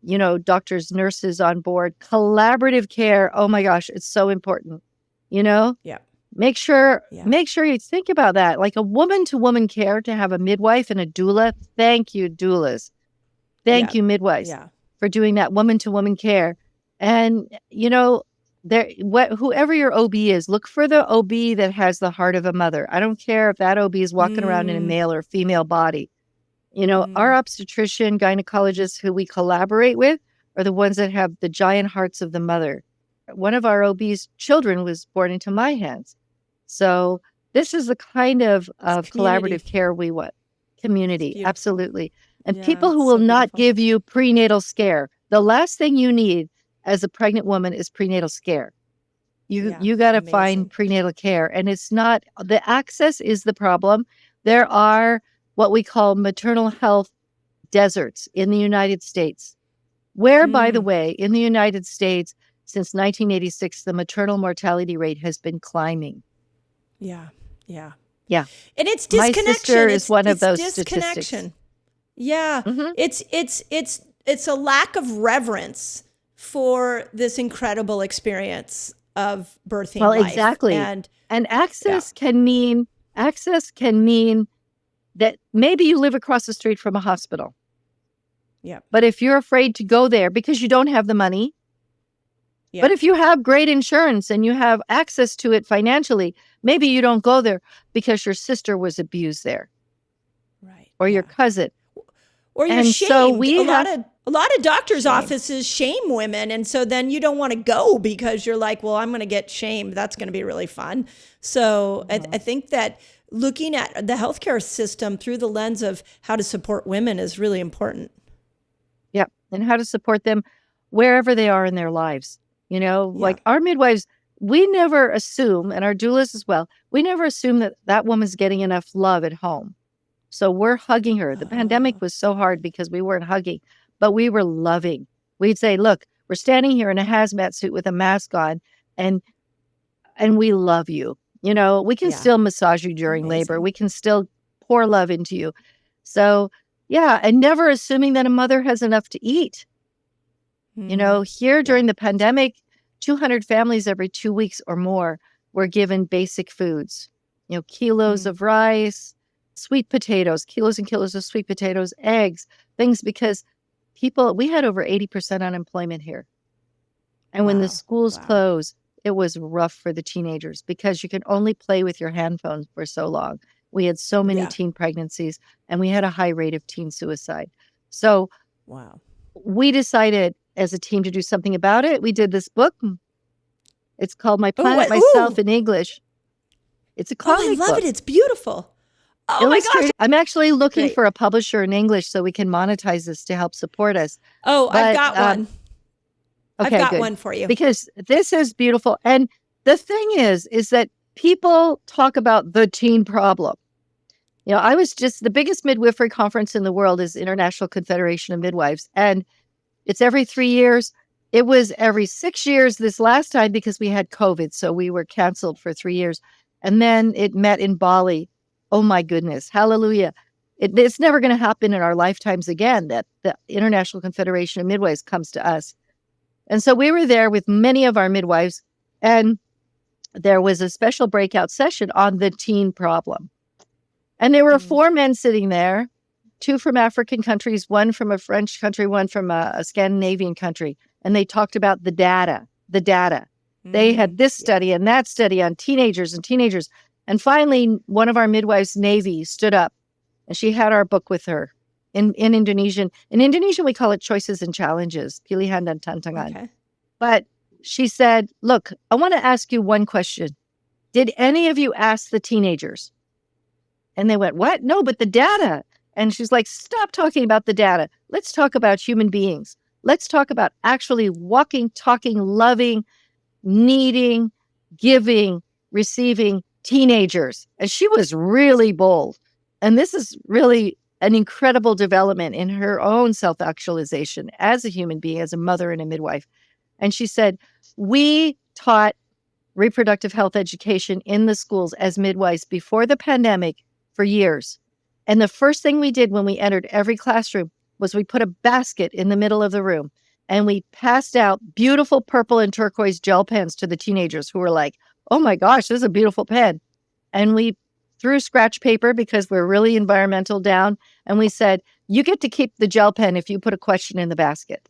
you know, doctors, nurses on board, collaborative care. Oh my gosh, it's so important. you know? Yeah. Make sure Yeah. you think about that. Like a woman-to-woman care, to have a midwife and a doula. Thank you, doulas. Thank Yeah. you, midwives, Yeah. for doing that woman-to-woman care. And, you know, whoever your OB is, look for the OB that has the heart of a mother. I don't care if that OB is walking around in a male or female body. You know, our obstetrician, gynecologists who we collaborate with are the ones that have the giant hearts of the mother. One of our OB's children was born into my hands. So this is the kind of collaborative care we want. Community, absolutely. And people who will not give you prenatal scare. The last thing you need as a pregnant woman is prenatal scare. You got to find prenatal care. And it's not, the access is the problem. There are what we call maternal health deserts in the United States, where, by the way, in the United States, since 1986, the maternal mortality rate has been climbing. Yeah. Yeah. Yeah. And it's disconnection. My sister is one of those statistics. Yeah. It's a lack of reverence for this incredible experience of birthing life. Exactly. And access can mean that maybe you live across the street from a hospital. Yeah. But if you're afraid to go there because you don't have the money, but if you have great insurance and you have access to it financially, maybe you don't go there because your sister was abused there. Right. Or your cousin. Or you're shamed. So a lot of doctors' offices shame women. And so then you don't want to go because you're like, well, I'm going to get shamed. That's going to be really fun. So I think that looking at the healthcare system through the lens of how to support women is really important. Yeah. And how to support them wherever they are in their lives. You know, like our midwives, we never assume, and our doulas as well, we never assume that that woman's getting enough love at home. So we're hugging her. The pandemic was so hard because we weren't hugging, but we were loving. We'd say, look, we're standing here in a hazmat suit with a mask on, and we love you. You know, we can still massage you during labor. We can still pour love into you. So, and never assuming that a mother has enough to eat. You know, here during the pandemic, 200 families every 2 weeks or more were given basic foods, you know, kilos of rice, sweet potatoes, kilos and kilos of sweet potatoes, eggs, things, because we had over 80% unemployment here. And when the schools closed, it was rough for the teenagers because you can only play with your handphone for so long. We had so many teen pregnancies and we had a high rate of teen suicide. So we decided as a team to do something about it. We did this book. It's called My Planet, Myself in English. It's a comic book. I love it. It's beautiful. Oh my gosh. I'm actually looking for a publisher in English so we can monetize this to help support us. Oh, I've got one. Okay, I've got good. one for you. Because this is beautiful. And the thing is that people talk about the teen problem. You know, the biggest midwifery conference in the world is International Confederation of Midwives. And it's every 3 years. It was every 6 years this last time because we had COVID. So we were canceled for 3 years. And then it met in Bali. Oh my goodness. Hallelujah. It's never going to happen in our lifetimes again that the International Confederation of Midwives comes to us. And so we were there with many of our midwives. And there was a special breakout session on the teen problem. And there were 4 men sitting there. 2 from African countries, 1 from a French country, 1 from a Scandinavian country. And they talked about the data. They had this study and that study on teenagers. And finally, one of our midwives, Navy, stood up and she had our book with her in Indonesian. In Indonesian, we call it choices and challenges, pilihan dan tantangan. Okay. But she said, look, I want to ask you one question. Did any of you ask the teenagers? And they went, what? No, but the data. And she's like, stop talking about the data. Let's talk about human beings. Let's talk about actually walking, talking, loving, needing, giving, receiving teenagers. And she was really bold. And this is really an incredible development in her own self-actualization as a human being, as a mother and a midwife. And she said, we taught reproductive health education in the schools as midwives before the pandemic for years. And the first thing we did when we entered every classroom was we put a basket in the middle of the room and we passed out beautiful purple and turquoise gel pens to the teenagers who were like, oh my gosh, this is a beautiful pen. And we threw scratch paper because we're really environmental down. And we said, you get to keep the gel pen if you put a question in the basket.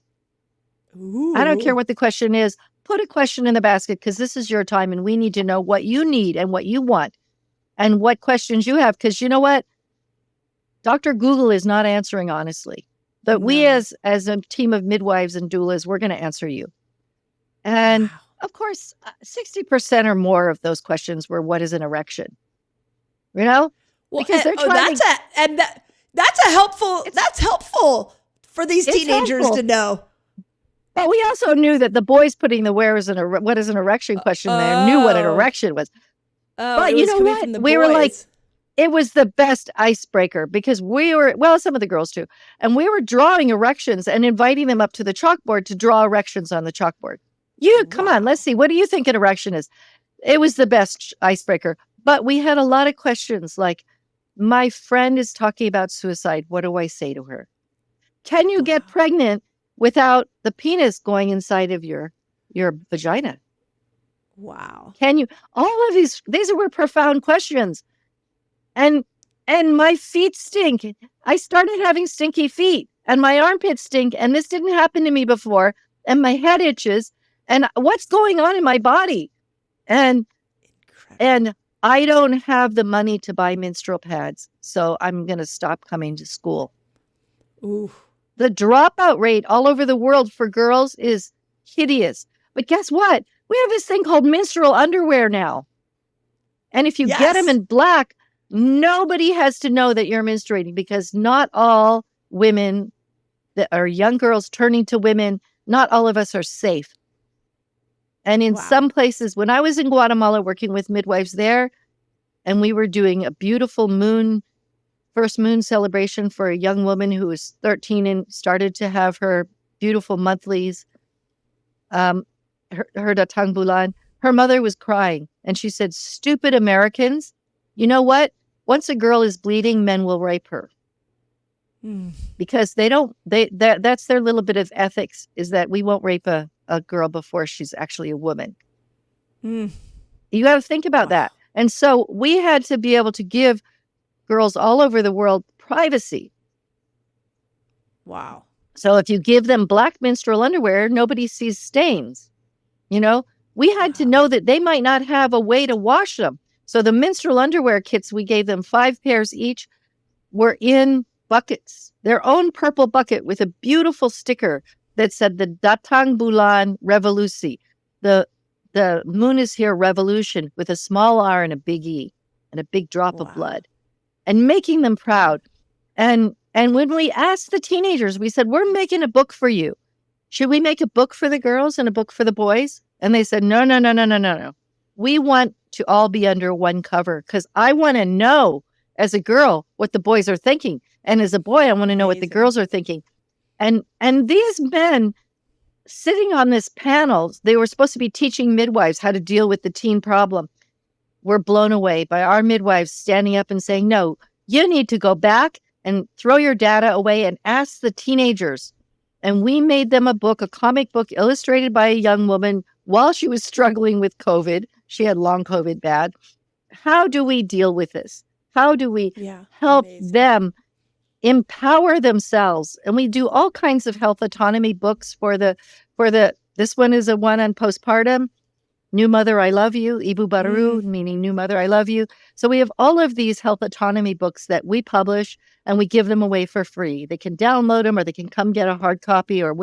Ooh. I don't care what the question is. Put a question in the basket because this is your time and we need to know what you need and what you want and what questions you have. Because you know what? Dr. Google is not answering honestly. But we as a team of midwives and doulas, we're going to answer you. And of course, 60% or more of those questions were, what is an erection? You know? Well, because they're trying that's helpful for these teenagers to know. But we also knew that the boys putting the what is an erection question there knew what an erection was. But you know what? We were like, it was the best icebreaker because some of the girls too. And we were drawing erections and inviting them up to the chalkboard to draw erections on the chalkboard. Come on, let's see. What do you think an erection is? It was the best icebreaker. But we had a lot of questions like, my friend is talking about suicide. What do I say to her? Can you get pregnant without the penis going inside of your vagina? Wow. Can you? All of these were profound questions. And my feet stink. I started having stinky feet and my armpits stink. And this didn't happen to me before. And my head itches. And what's going on in my body? And I don't have the money to buy menstrual pads. So I'm going to stop coming to school. Ooh. The dropout rate all over the world for girls is hideous. But guess what? We have this thing called menstrual underwear now. And if you get them in black, nobody has to know that you're menstruating because not all women that are young girls turning to women, not all of us are safe. And in some places, when I was in Guatemala working with midwives there, and we were doing a beautiful first moon celebration for a young woman who was 13 and started to have her beautiful monthlies, her datang bulan, her mother was crying. And she said, stupid Americans, you know what? Once a girl is bleeding, men will rape her. Because that's their little bit of ethics, is that we won't rape a girl before she's actually a woman. You got to think about that. And so we had to be able to give girls all over the world privacy. Wow. So if you give them black menstrual underwear, nobody sees stains. You know, we had to know that they might not have a way to wash them. So the menstrual underwear kits, we gave them 5 pairs each, were in buckets, their own purple bucket with a beautiful sticker that said the Datang Bulan Revolusi. The moon is here revolution with a small R and a big E and a big drop of blood, and making them proud. And when we asked the teenagers, we said, we're making a book for you. Should we make a book for the girls and a book for the boys? And they said, no. We want to all be under one cover because I want to know as a girl what the boys are thinking. And as a boy, I want to know what the girls are thinking. And these men sitting on this panel, they were supposed to be teaching midwives how to deal with the teen problem. We're blown away by our midwives standing up and saying, no, you need to go back and throw your data away and ask the teenagers. And we made them a book, a comic book illustrated by a young woman while she was struggling with COVID. She had long COVID bad. How do we deal with this? How do we help them empower themselves? And we do all kinds of health autonomy books this one is a one on postpartum. New Mother, I Love You, Ibu Baru, meaning New Mother, I Love You. So we have all of these health autonomy books that we publish and we give them away for free. They can download them or they can come get a hard copy, or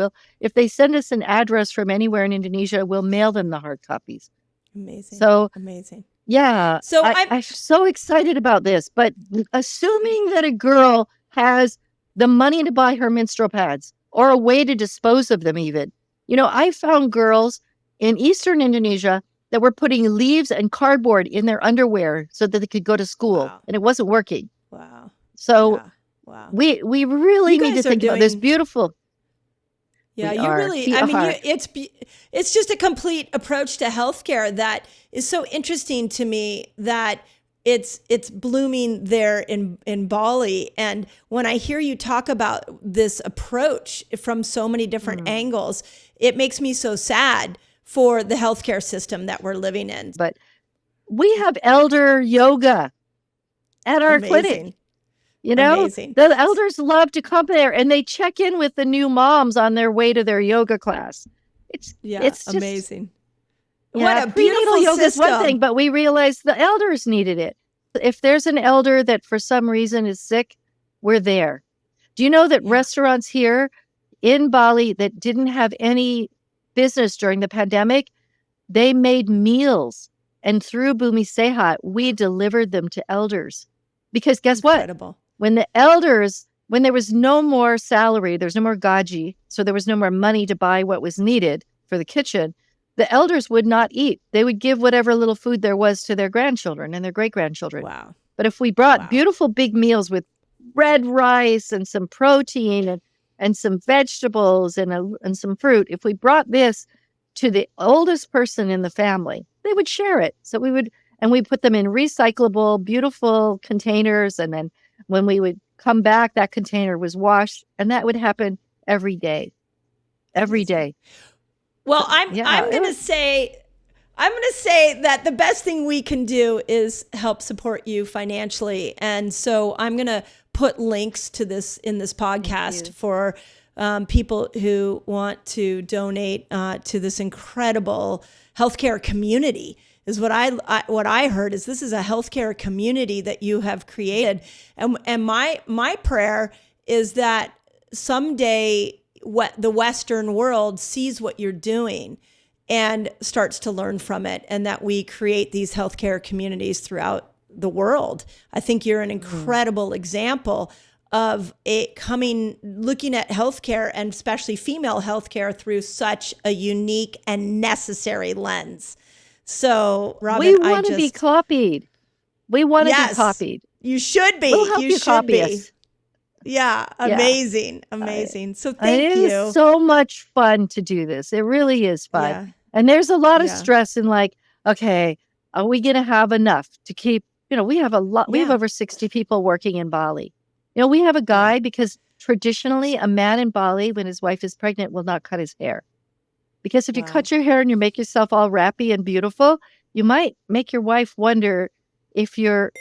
if they send us an address from anywhere in Indonesia, we'll mail them the hard copies. Amazing. So amazing. Yeah. So I'm so excited about this, but assuming that a girl has the money to buy her menstrual pads or a way to dispose of them even. You know, I found girls in Eastern Indonesia that were putting leaves and cardboard in their underwear so that they could go to school, and it wasn't working. Wow. So we really need to think about this. Beautiful. Yeah, it's just a complete approach to healthcare that is so interesting to me that it's blooming there in Bali. And when I hear you talk about this approach from so many different angles, it makes me so sad for the healthcare system that we're living in. But We have elder yoga at our clinic. Amazing. You know, Amazing. the elders love to come there and they check in with the new moms on their way to their yoga class. It's just amazing. Yeah, What a prenatal beautiful yoga is one system. thing, but we realized the elders needed it. If there's an elder that for some reason is sick, we're there. Do you know that restaurants here in Bali that didn't have any business during the pandemic, they made meals, and through Bumi Sehat, we delivered them to elders. Because guess Incredible. what? When the elders, when there was no more salary, there's no more gaji, so there was no more money to buy what was needed for the kitchen, the elders would not eat. They would give whatever little food there was to their grandchildren and their great-grandchildren. Wow. But if we brought beautiful big meals with red rice and some protein and some vegetables and some fruit, if we brought this to the oldest person in the family, they would share it. So we put them in recyclable, beautiful containers. And then when we would come back, that container was washed, and that would happen every day. Every day. Well, I'm going to say that the best thing we can do is help support you financially. And so I'm going to put links to this in this podcast for people who want to donate to this incredible healthcare community. Is what I heard is this is a healthcare community that you have created. And my prayer is that someday the Western world sees what you're doing and starts to learn from it, and that we create these healthcare communities throughout the world. I think you're an incredible example of looking at healthcare, and especially female healthcare, through such a unique and necessary lens. So, Robin, we want to be copied. We want to be copied. You should be. We'll help you copy us. Yeah, amazing. So thank it you. It is so much fun to do this. It really is fun. Yeah. And there's a lot of stress in like, okay, are we going to have enough to keep, we have a lot, we have over 60 people working in Bali. We have a guy, because traditionally a man in Bali, when his wife is pregnant, will not cut his hair. Because if you cut your hair and you make yourself all wrappy and beautiful, you might make your wife wonder if you're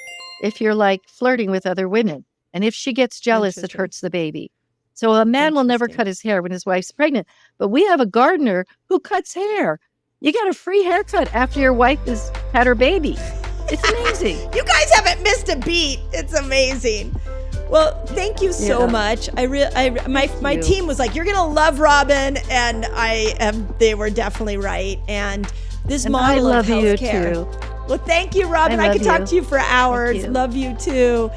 like flirting with other women. And if she gets jealous, it hurts the baby. So a man will never cut his hair when his wife's pregnant. But we have a gardener who cuts hair. You got a free haircut after your wife has had her baby. It's amazing. You guys haven't missed a beat. It's amazing. Well, thank you so much. My team was like, "You're gonna love Robin," and they were definitely right. And this model of healthcare. I love you too. Well, thank you, Robin. I could talk to you for hours. Thank you. Love you too.